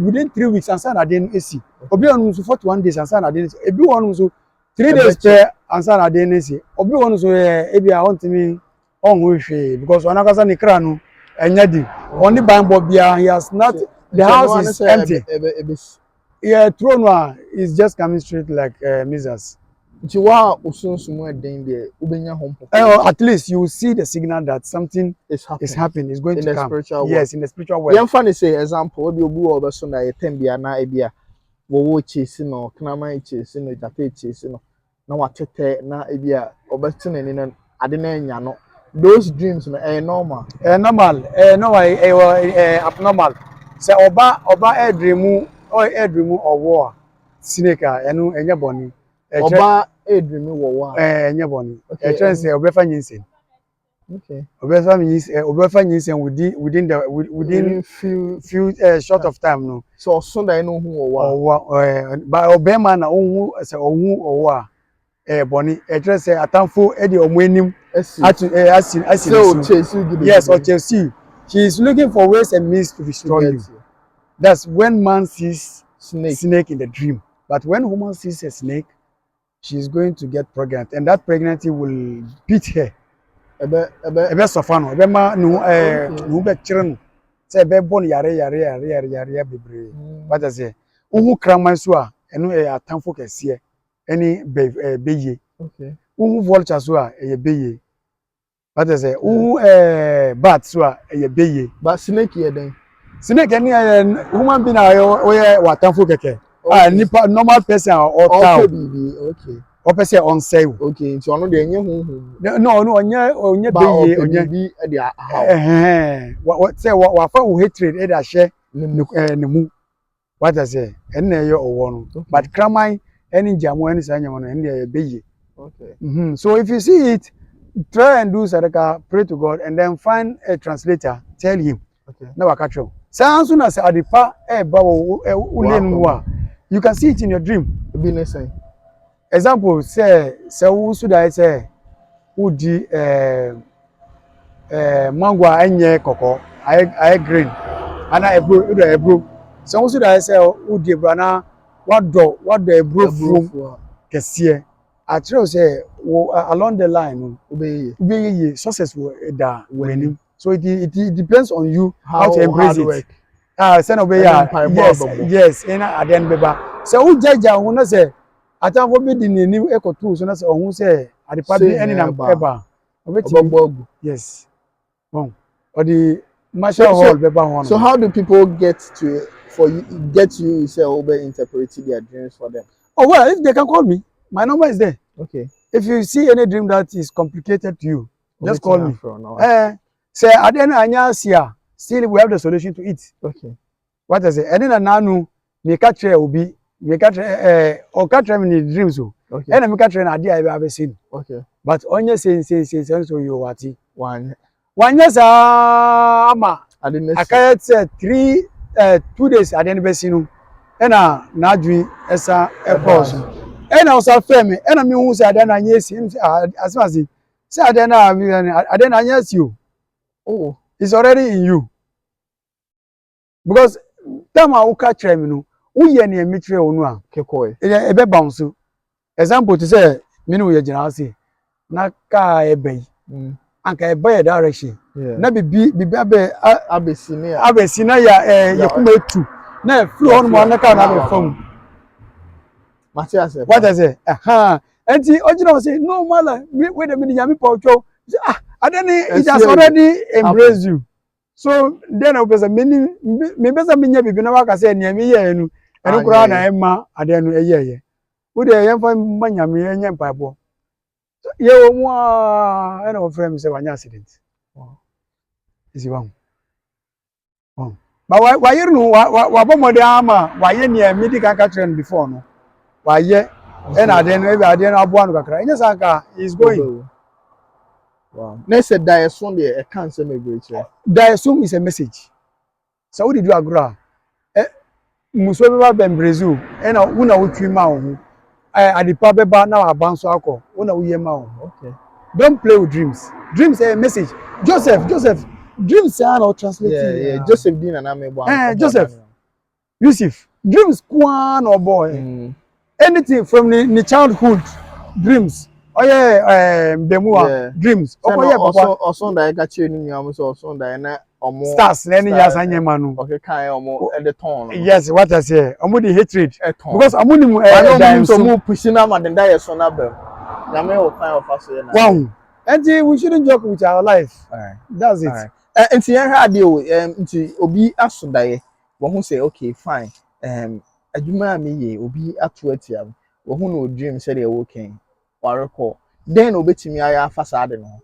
Speaker 1: within 3 weeks answer na den esi. Obi onumu so 41 days answer na den esi. Ebi onumu so 3 days per answer na den esi. Obi onumu so ebi a ontimi onhu hwe because onakasa ne kra no enya di. Oni banbo bia he has not the house is empty. Yeah, throne is just coming straight like missiles. At least you will see the signal that something is happening. It's going to come. Yes, in the spiritual world.
Speaker 2: Yeah, funny say example. Obi obu oba so na yetembia na ebia wo chase no knama chase no jate chase no na watete na ebia obetene ni na ade na enya no. Those dreams no normal.
Speaker 1: Normal. No, abnormal. Say oba dream or war. Snake enu enya boni.
Speaker 2: Oba dream or war.
Speaker 1: Enya boni. E trend say obefa nyinsen.
Speaker 2: Okay.
Speaker 1: Obefa nyinsen within few short of time no.
Speaker 2: So Sunday no hu or
Speaker 1: war. But obema na ohun say ohun or war. Boni e trend say atamfo e de omuanim asi
Speaker 2: so chase you.
Speaker 1: Yes, or chase you. She is looking for ways and means to destroy you. That's when man sees snake in the dream. But when woman sees a snake, she is going to get pregnant, and that pregnancy will beat her. Ebe sofano, ebe ma no be chire say ebe bon yare bebre. What I say? Uhu kraman so a eno atamfo kese any beye. Okay. Uhu vulture so a beye. What I say? Uhu bat so a beye.
Speaker 2: But snake here then.
Speaker 1: Snake any human being oye watamfo keke. Nipa normal person or town.
Speaker 2: Okay.
Speaker 1: Or person on sale.
Speaker 2: Okay, so no dey enye huhu.
Speaker 1: No, onye beye onye
Speaker 2: dey
Speaker 1: what say what fa hatred e da share ne mu. What I say? En na ye owo no. But kraman any jamo any sanya no en dey beye. Okay. So if you see it, try and do sadaka, pray to God, and then find a translator. Tell him. Okay. Na wakacho. Sounds soon as adipa you can see it in your dream. Example, say who should I say who di mango enye koko I green ana ebro so who should I say who di brana what do ebro from kesiye atro say along the line
Speaker 2: Obey.
Speaker 1: success will da winning. So it depends on you how to embrace it.
Speaker 2: Work.
Speaker 1: Send obey yes at the end beba. So who judge who no say atan for be the new eco tools so no say who say at the public any na eba. Yes. Bon. Or the martial hall beba one.
Speaker 2: So how do people get to you say obey interpret their dreams for them?
Speaker 1: Oh well, if they can call me, my number is there.
Speaker 2: Okay.
Speaker 1: If you see any dream that is complicated to you, just call me. Say aden anya sia, still we have the solution to it.
Speaker 2: Okay.
Speaker 1: What I say? And then nanu me catch obi, me catch or catch me in dreams so.
Speaker 2: Okay.
Speaker 1: And me catch na ade I have seen.
Speaker 2: Okay.
Speaker 1: But onye say so you wati.
Speaker 2: One
Speaker 1: yes ama.
Speaker 2: I didn't
Speaker 1: say 2 days I didn't be seen. And na dream esa course. And I was afraid and I mean who said then I yes as far as say then I yes you.
Speaker 2: Oh,
Speaker 1: it's already in you. Because time I will catch me no, who ye near mitre onu a
Speaker 2: kekoi.
Speaker 1: Ebe bounce. Example to say, me no ye general say, na ka ebe. Anka ebe direction. Na be abesi na ya ye kuma etu. Na flow on mo na ka na be fam.
Speaker 2: Matias.
Speaker 1: What I say? Enti ojina say no mala, wait a minute yami paucho. It has already embraced you. So then I was a many maybe some bibi na waka say niam ye enu enu kura na ema ade nu eye wo de ye fa manyam ye nya mpabo ye wo mu a na wo frame say wanya accident isi wan ba wa ye nu wa bomode ama wa ye niam medical catering before no wa ye e na ade nu e ade nu abo anu kakra enya sanka is going.
Speaker 2: Wow. Next said diasum there, a cancer maybe.
Speaker 1: Diasum is a message. So what did you agree? Musobe ba Brazil, and una utwi ma ho. Adipa beba na abanso akọ, una uye ma ho.
Speaker 2: Okay.
Speaker 1: Don't play with dreams. Dreams are a message. Joseph, dreams are not translating.
Speaker 2: Yeah. Joseph Dean and I'm
Speaker 1: Joseph. Yusuf, dreams kwan or boy. Anything from the childhood dreams. Oh yeah, dreams.
Speaker 2: Also that got you in your also that
Speaker 1: stars any years and yemanu.
Speaker 2: Okay, kind of at the tone.
Speaker 1: Yes, what I say. Amudi hatred. Because amuni
Speaker 2: so pushing am and die so na bem. Yame will kind of us.
Speaker 1: Wow. And we shouldn't joke with our life. That's it.
Speaker 2: And see how deal into obi aso die. Who say okay, fine. Adwuma me ye obi ato atia. Wo hu no dream say they working. Recall. Then obetimi aya fasade no.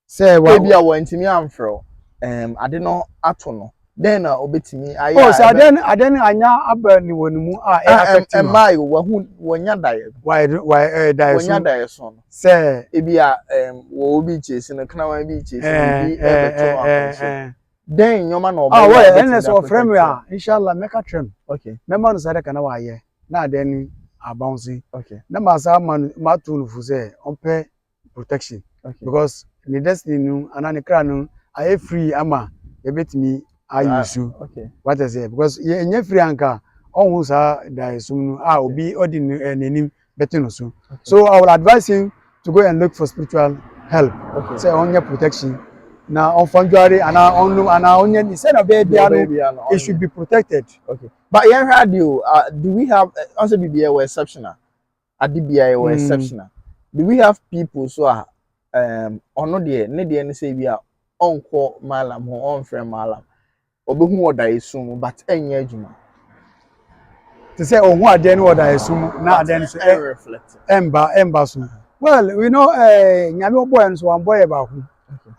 Speaker 2: Say wa bia wo ntimi amfro. I did not ato no. Then obetimi aya.
Speaker 1: Oh, so then anya abani wonimu affect you.
Speaker 2: My wo wonya dae.
Speaker 1: Why dae so.
Speaker 2: Wonya dae so.
Speaker 1: Say
Speaker 2: e bia wo obi chase no kana wan bi chase bi beto. Then nyoma no.
Speaker 1: Oh, well, and so friend we are inshallah make a trim.
Speaker 2: Okay.
Speaker 1: Member no say kana wa ye. Na then bouncing.
Speaker 2: Okay.
Speaker 1: Na masa matu fu say on pay protection. Okay. Because the destiny no anani kra no I free ama e betimi ayusu.
Speaker 2: Okay.
Speaker 1: What I say because ye free anka on hu sa dai sum no obi odi nenim betino so. So I will advise him to go and look for spiritual help. Okay. Say on your protection. Now on Fanjuari and on instead of baby, it should be protected.
Speaker 2: Okay. But yeah, radio, do we have also BBA were exceptional? At DBI were exceptional. Do we have people so are or not there, not the say we are on call malam or on friend malam or who would I assume, but any juma
Speaker 1: to say oh what then what I assume now then
Speaker 2: reflect
Speaker 1: embassy. Well, we know Nyame boy and so one boy about who.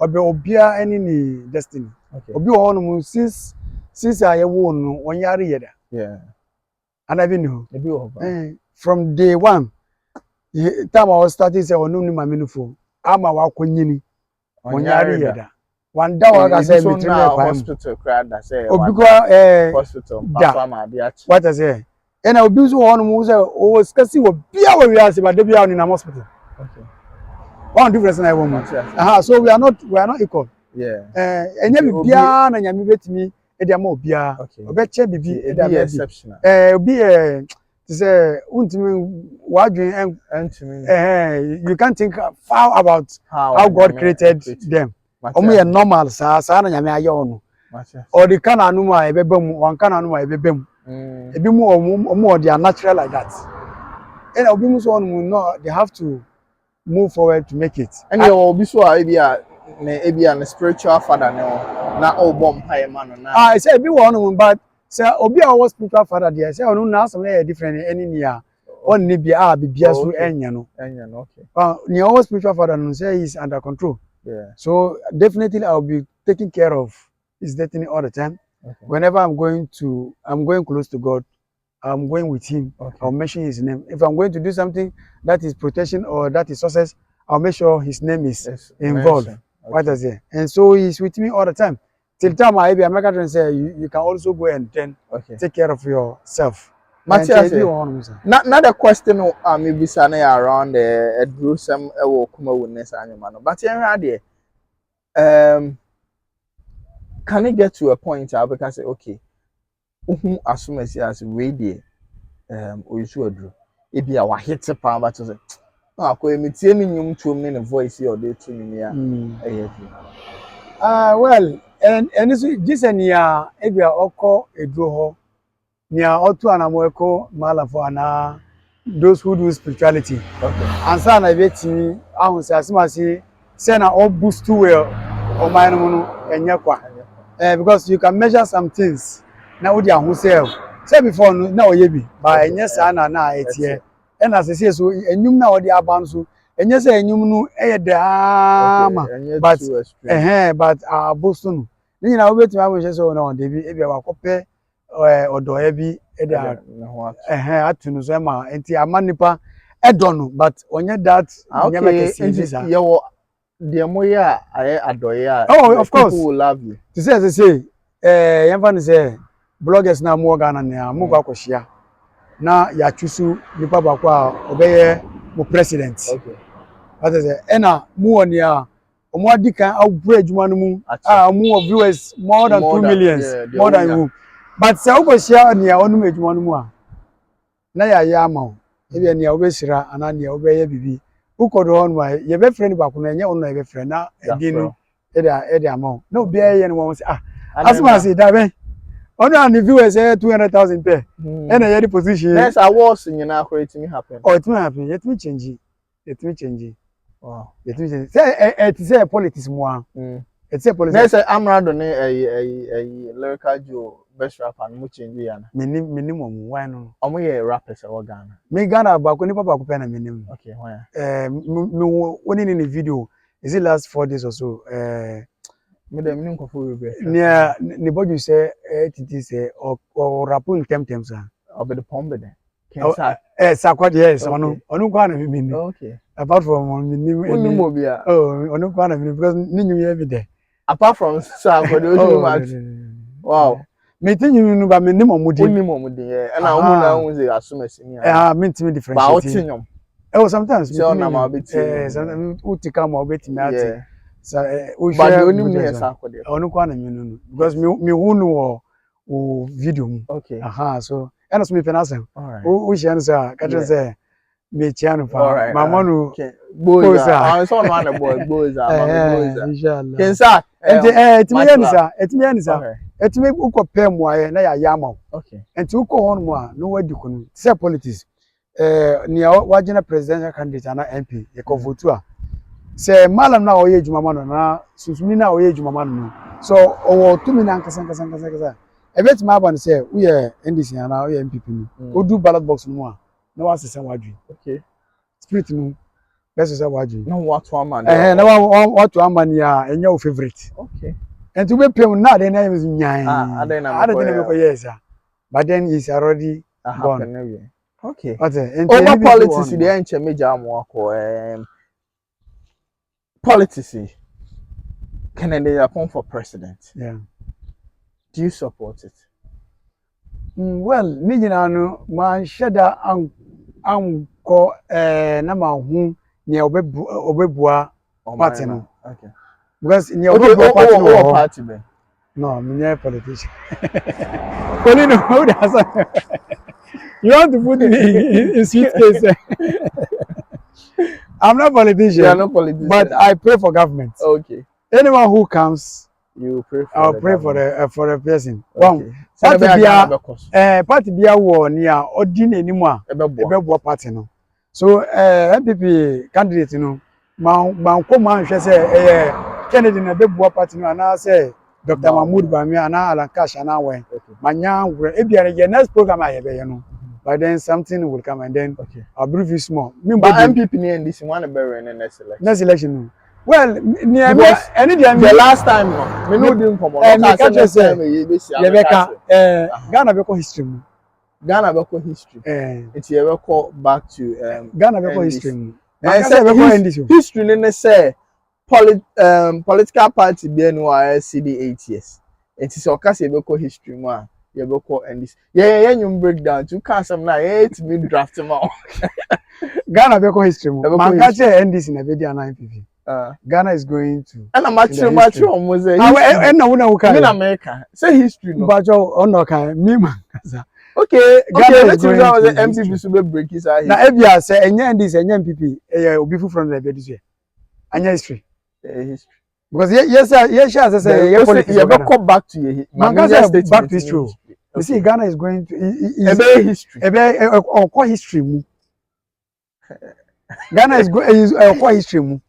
Speaker 1: Obi obia any ni destiny. Okay. Obi won mu since I won no one yare yeda.
Speaker 2: Yeah.
Speaker 1: And I know.
Speaker 2: Obi
Speaker 1: from day one, time I was starting say onu ni maminufo. Ama wa konyini. One yare yeda. One day I say me to
Speaker 2: hospital crowd that say
Speaker 1: obi go
Speaker 2: hospital papa ma dia.
Speaker 1: What I say? And obi so won mu say o skasi obi a we ase ba de bia on na hospital.
Speaker 2: Okay.
Speaker 1: One difference na woman. So we are not equal.
Speaker 2: Yeah.
Speaker 1: Enye bibia na nyame betimi e dia ma obia. Obeche bibi e dia exceptional. Obi To say ultimately what you you can't think far about how God created them. Omo normal sa na nyame aye ono. Or the kind anu ma ebebem, one kind anu ma ebebem. Ebi mu omo they are natural like that. And obi mu so on no they have to move forward to make it.
Speaker 2: And you obi so ebia na spiritual father no na obom pae ma no na.
Speaker 1: I say ebi one but say obi a was spiritual father there say onu na some different any near on ni bia bibia so enya no.
Speaker 2: Enya no, okay.
Speaker 1: Ni our spiritual father no say he's under control.
Speaker 2: Yeah.
Speaker 1: So definitely I'll be taking care of his destiny all the time. Okay. Whenever I'm going close to God, I'm going with him. Okay. I'll mention his name. If I'm going to do something that is protection or that is success, I'll make sure his name is involved. Okay. What does it? And so he's with me all the time. Till the time I'm going say you can also go and then take care of yourself.
Speaker 2: Matthias, not the question maybe sana around the Jerusalem kuma witness animal. But can it get to a point because say okay, assume as radio oyisu adru ebi a wa hit pa but say akọ emitie mi nyum tuom ne voice here dey to me ya
Speaker 1: well and this ania ebi a okọ eduro ho nia otu anamo eko mala for ana those who do spirituality. Okay. And so na betimi ahun se asimasi say na all boost too well o man no enye kwa because you can measure some things na wo di ahun say before no na oyebi ba enye sa na etie and as say so enyum na wo di aban so enye say enyum no eye ma but abosu no ni na wo betimi ahun say so na dey bi e bia wakope odo e bi e da atunu so ma enti amanipa edono but onye that onye make visa
Speaker 2: yewo de moya aye adoye a
Speaker 1: of course
Speaker 2: people will love you
Speaker 1: to say yemfa say bloggers na mo Ghana na mo kwa kwhia na ya chusu nipa bakwa a obeye mo president. Okay. What is it? Ena mo oni a omo adikan awura adwuma no mu mo viewers more than 2 million more than you. But say obosia nia onum adwuma no mu a na ya ama e nia obesira ana nia obeye bibi ukodo on wa ye be friend ba ko na enye on na ye be friend na edinu e de ama na obi ye no won say asma say da ben ono an viewers 200,000 per e na ye the position
Speaker 2: next awards nyina create me happen
Speaker 1: it may happen let me change wow let me change say it say politics mo it say politics
Speaker 2: next amrado ne lyrical Joe best rapper no change ya na
Speaker 1: minimum why no
Speaker 2: omo ye rappers e wo Ghana
Speaker 1: me Ghana ba ko ni papa ko pe na minimum
Speaker 2: okay why
Speaker 1: me woni ni video is it last 4 days or so
Speaker 2: me dem ni nkofo we be
Speaker 1: ni boju say titi say or rapu temtem sa
Speaker 2: obe the pombe de
Speaker 1: Sakwad, yes, onu kwa na mi.
Speaker 2: Okay.
Speaker 1: Apart from
Speaker 2: minimum obia
Speaker 1: onu kwa na mi because ninyu every day.
Speaker 2: Apart from Sakwad, you much. Wow.
Speaker 1: Me tinyu nu ba minimum mudi.
Speaker 2: Minimum mudi e na omo na hu say asumasi ni.
Speaker 1: Me ntimi different.
Speaker 2: Ba otinyom.
Speaker 1: Sometimes
Speaker 2: so na ma beti.
Speaker 1: Sometimes utika ma obeti me ati. So
Speaker 2: but onim ni Sakwad.
Speaker 1: Onu kwa na mi nu because me hu nu o video mu.
Speaker 2: Okay.
Speaker 1: So and so me penasem. We share say ka say me chianu fa mama no
Speaker 2: boza so no na boy boza mama boza
Speaker 1: inshallah
Speaker 2: kensa
Speaker 1: etimi yanisa etimi uko pem waye na ya yama.
Speaker 2: Okay.
Speaker 1: Enti uko hon mu a no wadi kunu say politics nia wagina presidential candidate na MP e ko vote a say malam na oye juma no na susumi na oye juma no so owo tumi na nkasa ebet ma ban say we NDC na we MPP ni odu ballot box no mu a na wa sesa wadwi.
Speaker 2: Okay.
Speaker 1: Spirit no best say wadwi
Speaker 2: na what one man
Speaker 1: na what one man ya enya o favorite.
Speaker 2: Okay.
Speaker 1: And to be pem na dey na yin nyan
Speaker 2: adey na
Speaker 1: me yes but then he's already gone.
Speaker 2: Okay.
Speaker 1: Over
Speaker 2: politics dey enche major amo akọ politics Kennedy Japan for president.
Speaker 1: Yeah.
Speaker 2: Do you support it?
Speaker 1: Well, ni nyina no ma sheda an ko na ma hu ne obebua party no.
Speaker 2: Okay.
Speaker 1: Because ne obebua party no
Speaker 2: party be.
Speaker 1: No, me politician. Only no how that You want to put me in suitcase? I'm not politician.
Speaker 2: You are not politician.
Speaker 1: But I pray for government.
Speaker 2: Okay.
Speaker 1: Anyone who comes,
Speaker 2: You pray for
Speaker 1: I'll
Speaker 2: the
Speaker 1: pray
Speaker 2: government.
Speaker 1: for the person.
Speaker 2: Okay.
Speaker 1: Party bia wo ni a odi n'animu a ebebo party no. So MPP candidate no man ko man hwe say Kennedy na bebo party no ana say Dr. Mahmoud Bami ana Alan Cash ana wen. Manya ebiare ye next program ayebe ye no. But then something will come and then I'll brief you small.
Speaker 2: But MPP ni NDC one be in the next election.
Speaker 1: Next election no. Well,
Speaker 2: the last time no, me no dey come on.
Speaker 1: Ghana be history mu.
Speaker 2: Ghana be history. It's you call back to
Speaker 1: Ghana be history.
Speaker 2: History ne say political party be no CD 8 years. It is okase be history mu a you be call NDC. Yeah, you breakdown to can some na it me draft ma.
Speaker 1: Ghana be history mu. Mankache NDC na be dia 950. Ghana is going to.
Speaker 2: And I'm much almost say.
Speaker 1: And now
Speaker 2: in America. Say history no.
Speaker 1: But no can me man.
Speaker 2: Okay,
Speaker 1: Ghana
Speaker 2: let's use our MPP to break his eye.
Speaker 1: Now Ebia say enya NDC enya MPP obi fu from the be this way. Anya history.
Speaker 2: History.
Speaker 1: Because yes say
Speaker 2: politics. You go back to your
Speaker 1: back to history. You see Ghana is going to
Speaker 2: history.
Speaker 1: History mu. Ghana is history mu.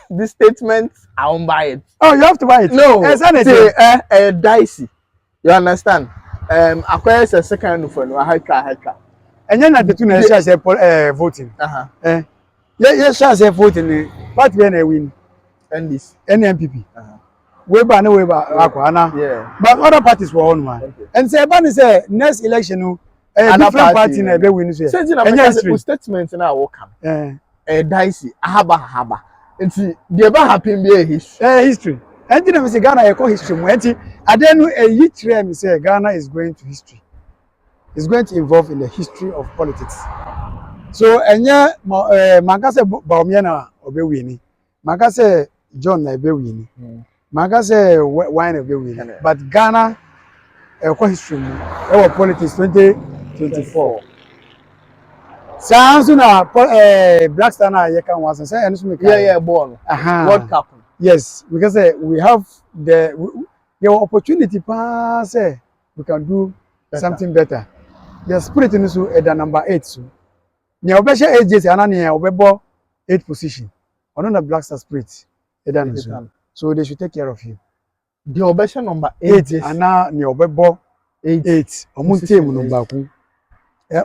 Speaker 2: This statement, I won't buy it.
Speaker 1: Oh, you have to buy it.
Speaker 2: No, it's dicey. You understand? Acquires a second for no high car.
Speaker 1: And then at the two nations voting. Yes, say voting. But when I win,
Speaker 2: and this
Speaker 1: NMPP. Weber no Weber, Aquana.
Speaker 2: Yeah.
Speaker 1: But other parties were on one. And say, but say next election, different party na be win.
Speaker 2: Say, and statement na will come. Dicey. Haba. Nti the ever happen be a history.
Speaker 1: History. And then we say Ghana echo history mo. Nti adenu yitre me say Ghana is going to history. It's going to involve in the history of politics. So enya manka say Baumia na obewini. Manka say John na obewini. Manka say wine obewini. But Ghana echo history mo. Our politics 2024. Sounds na Black Star na you can once say and so
Speaker 2: born. World Cup.
Speaker 1: Yes, because we have the opportunity pass we can do something better. The spirit in so at the number 8 so. Nya obesha AJs ana nya obebo 8 position. Ono na Black Star spirit edan so. So they should take care of you.
Speaker 2: The obesha number 8
Speaker 1: ana nya obebo 8. Omo team number 2.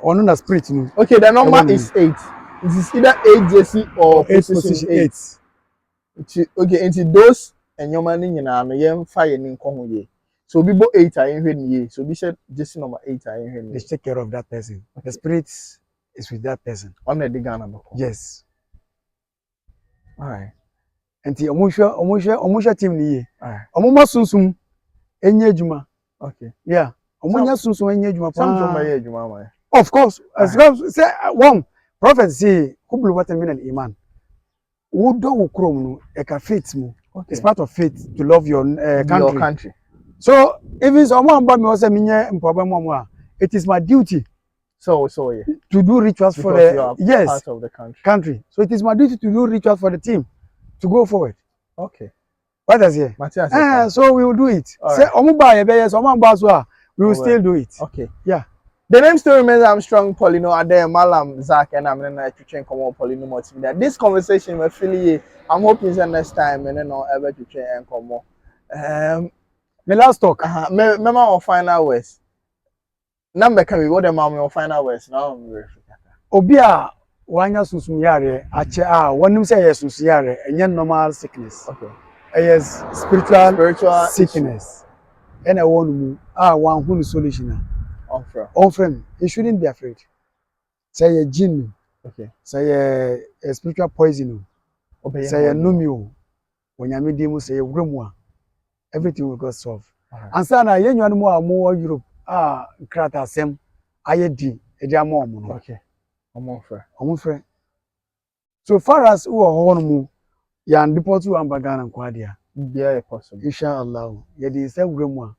Speaker 1: On the spirit.
Speaker 2: Okay, the number is 8. It is either 8 JC or 8 position 8. Okay, into those and your money in a young fire in Congo. So we both 8 are in here. So we said JC number 8 are in here.
Speaker 1: Let's take care of that person. Okay. The spirit is with that person.
Speaker 2: On the Ghana.
Speaker 1: Yes.
Speaker 2: Alright.
Speaker 1: And the Omusha team ni. Omuma sunsum enye juma.
Speaker 2: Okay.
Speaker 1: Yeah. Omunya sunsum enye juma.
Speaker 2: Some juma.
Speaker 1: Of course, as say one prophet say kublu watamin iman. Wodo ukrom no eka faith mu. It's part of faith to love your country. So if it's someone about me also minye mpobamo it is my duty.
Speaker 2: So yeah.
Speaker 1: To do rituals
Speaker 2: because
Speaker 1: for the
Speaker 2: part of the
Speaker 1: country. So it is my duty to do rituals for the team to go forward.
Speaker 2: Okay.
Speaker 1: What does it? So we will do it. Say omuba yebe someone baswa we will still do it.
Speaker 2: Okay.
Speaker 1: Yeah.
Speaker 2: The name still remains Armstrong P0n0 Ade Imam Zaka and I'm going to come on P0n0 multimedia. This conversation will feel I'm hoping that next time and then I'll ever to train and come on.
Speaker 1: My last talk.
Speaker 2: Remember our final words. Number can be what the mom will final words now.
Speaker 1: Obia wanya sunsum yare ache wonim say yes sunsum yare enye normal sickness.
Speaker 2: Okay.
Speaker 1: Yes, spiritual sickness. And I want mu one who solution. On friend, you shouldn't be afraid. Say a jinn.
Speaker 2: Okay.
Speaker 1: Say a spiritual poison. Say a numio. When you meet him, say a grimoire. Everything will get solved. And so now, you know more Europe. Krata sem. IED.
Speaker 2: Okay.
Speaker 1: I'm friend. So far as who are home, you and deport to Ambagan and Quadia.
Speaker 2: Yeah, possible.
Speaker 1: Inshallah. You did say grimoire.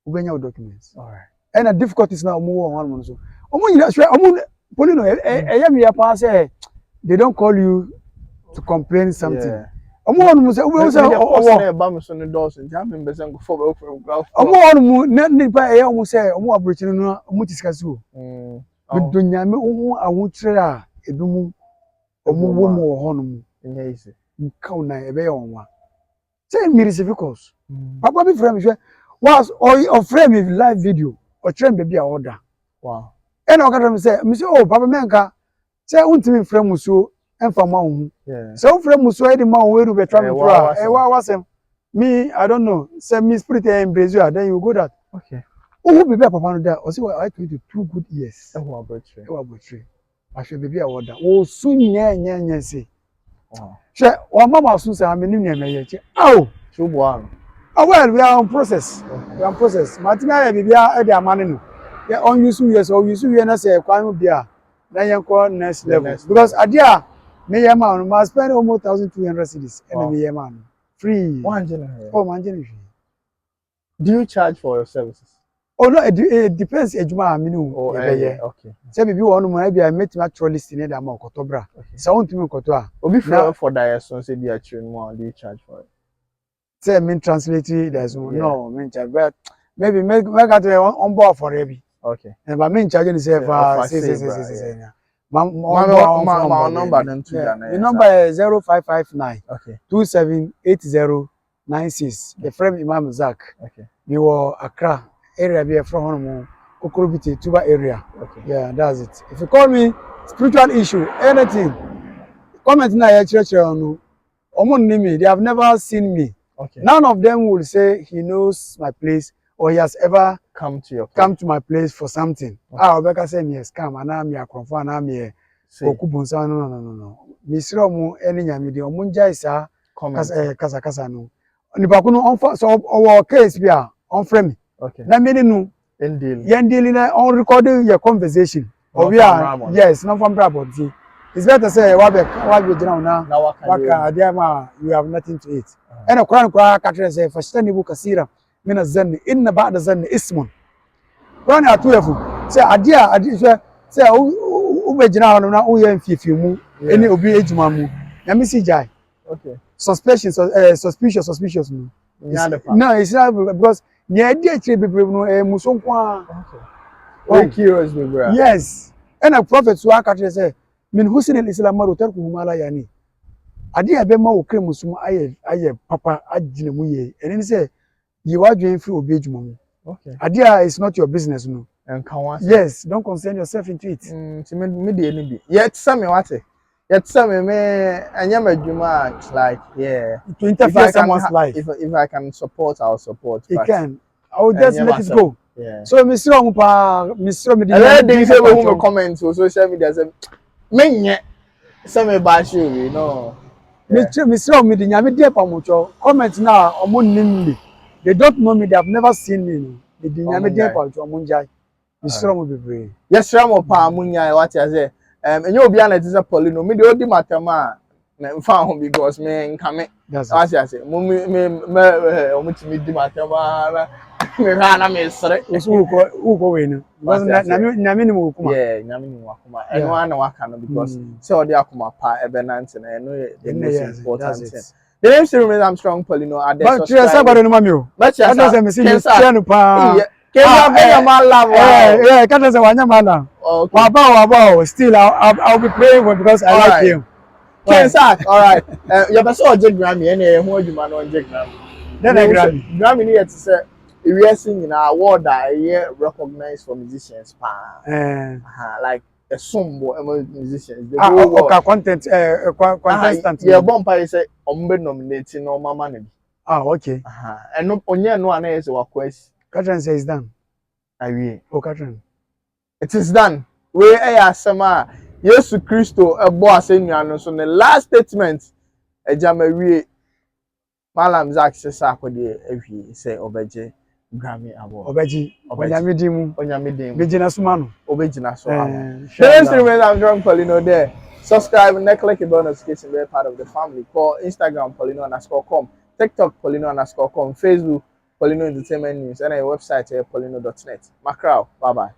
Speaker 1: Ubenya documents.
Speaker 2: All right.
Speaker 1: And the difficulties now more on one so Omo nyina hwe omo P0n0 me ya pa say they don't call you to complain something.
Speaker 2: Yeah.
Speaker 1: Omo wonu say we say
Speaker 2: owo na ba me so ne dos nti am be say go for be
Speaker 1: omo wonu na nipa omo say omo abrochinu no omo tisikasi o. Do nyame omo ahotire a edumu omo wo mo ho no mu.
Speaker 2: Nya ise.
Speaker 1: Nka una ebe ye onwa. Say me receive calls. Papa be frame hwe was or frame me live video or train baby a order.
Speaker 2: Wow.
Speaker 1: And I got say oh papa menka say untimi frame so emfa ma wo. So frame so e di ma wo be travel through. Wa wasem. Me I don't know. Say me spirit in Brazil then you go that.
Speaker 2: Okay.
Speaker 1: Who be papa no there? O say I told you 2 good years.
Speaker 2: E wo abotire.
Speaker 1: E wo abotire. Ahwe baby a order. Wo su nya say.
Speaker 2: Wow.
Speaker 1: She o mama su say ameni nya me ye che. Aw.
Speaker 2: Chubo am.
Speaker 1: Oh well, we are on process. We are on process. Martina baby a dey amane no. Yeah, on use years or use you na say kwan bia. Then you call next level. Because adia me ye man must spend almost 1,200 cedis and me ye man. Free.
Speaker 2: 100.
Speaker 1: Oh man, free.
Speaker 2: Do you charge for your services?
Speaker 1: Oh no, it depends ejuma aminu.
Speaker 2: Oh, yeah. Okay.
Speaker 1: Say baby one mo bia make actually listen e da ma okotobra. Say won tumi okoto a.
Speaker 2: Obi for direction say dia train more, do you charge for it?
Speaker 1: Say mean translate there's no mean charge but maybe make on board for every.
Speaker 2: Okay.
Speaker 1: But me charging say for say. My
Speaker 2: number them too.
Speaker 1: The number is 0559 278096. The friend Imam Zaka.
Speaker 2: Okay.
Speaker 1: We were Accra area be from home Kokorobiti Tuba area.
Speaker 2: Okay.
Speaker 1: Yeah, that's it. If you call me spiritual issue, anything, comment na ya church no. Omo name me, they have never seen me.
Speaker 2: Okay.
Speaker 1: None of them will say he knows my place or he has ever come to my place for something. Okay. Obeka say me scam and I'm ya confirm and I'm here. Okubunsa no. Misro mu eni nyame de omunja isa kasa no. Nipa kuno on so our case bia on frame.
Speaker 2: Okay.
Speaker 1: Na me no deal na on recording your conversation. Or we are yes, not from Brabant. It's better say what be now waka adiama you have nothing to eat. And a Quran katra say fashtanibu kasira min az-zanni inna ba'da zanni ismun. Quran atuefu say adia say ubejina no na uye mfifimu eni obi ejuma mu. Na me si jai.
Speaker 2: Okay.
Speaker 1: Suspicious no. No, it's not because near dia chire bebre no muso kwa.
Speaker 2: Okay. Curious bebre.
Speaker 1: Yes. And a prophet so akatra say min husn al-islam maru tarkuhu ma la yani. Ade abe ma wo kremusum aye papa agine mu ye. Eni say you are doing free obi ejuma mu.
Speaker 2: Okay.
Speaker 1: Ade is not your business no.
Speaker 2: And can
Speaker 1: yes, don't concern yourself into it.
Speaker 2: Me dey ni bi. Yet some me what? Yet some me anya madwuma like yeah.
Speaker 1: To interfere someone's life.
Speaker 2: If I can support, I'll support.
Speaker 1: You can. I will just let it go.
Speaker 2: Yeah.
Speaker 1: So Mr. Me
Speaker 2: dey say we who comment on social media say menye some bash you no.
Speaker 1: Mr. Me dey nyame dey pamucho comment na omo nim me. They don't know me, they have never seen me. They dey nyame dey pamucho omo njai. Mr. Mo bebre.
Speaker 2: Yes, Ramo pa munya what you say. Enye obi ana tise P0n0 me dey odi matema na mfa ho because me nka me. That's what you say. Me omo timi di matema na me ha na me sere.
Speaker 1: Uko we no. Because nyame ni mo kuma.
Speaker 2: Yeah, nyame ni mo akuma. Eno ana waka no because say odi akuma pa ebe nante na eno the most important thing. The name still remains I'm strong P0n0 at the
Speaker 1: but you say about no mami o. But you say me see me no pa. Yeah, can't say wanya mala. Okay. Waba. Still, I'll be praying for because I like him.
Speaker 2: Kensak, all right. Your person or Jake Grammy, any who you man on Jake Grammy.
Speaker 1: Then I Grammy.
Speaker 2: Grammy here to say we are singing an award that I recognized for musicians. Like a sumbo musicians.
Speaker 1: Okay, contestant.
Speaker 2: Yeah, bumper is say ombe nominating no mama name.
Speaker 1: Okay.
Speaker 2: And no onye no ana is what quest.
Speaker 1: Katran says done.
Speaker 2: Awie.
Speaker 1: Oh, Katran.
Speaker 2: It is done. We asema Yesu Kristo ebo asenuano so the last statement ejamawie Imam Zaka sesa akode ehwie say obeje Grammy award.
Speaker 1: Obeji. Onyamedimu.
Speaker 2: Onyamedimu.
Speaker 1: Bejina sumano.
Speaker 2: Obejina so am. Today's remains I'm drunk P0n0 there. Subscribe and click the bell notification to be part of the family. Call Instagram P0n0_com, TikTok P0n0_com, Facebook P0n0 Entertainment News, and our website P0n0.net. Macau, bye bye.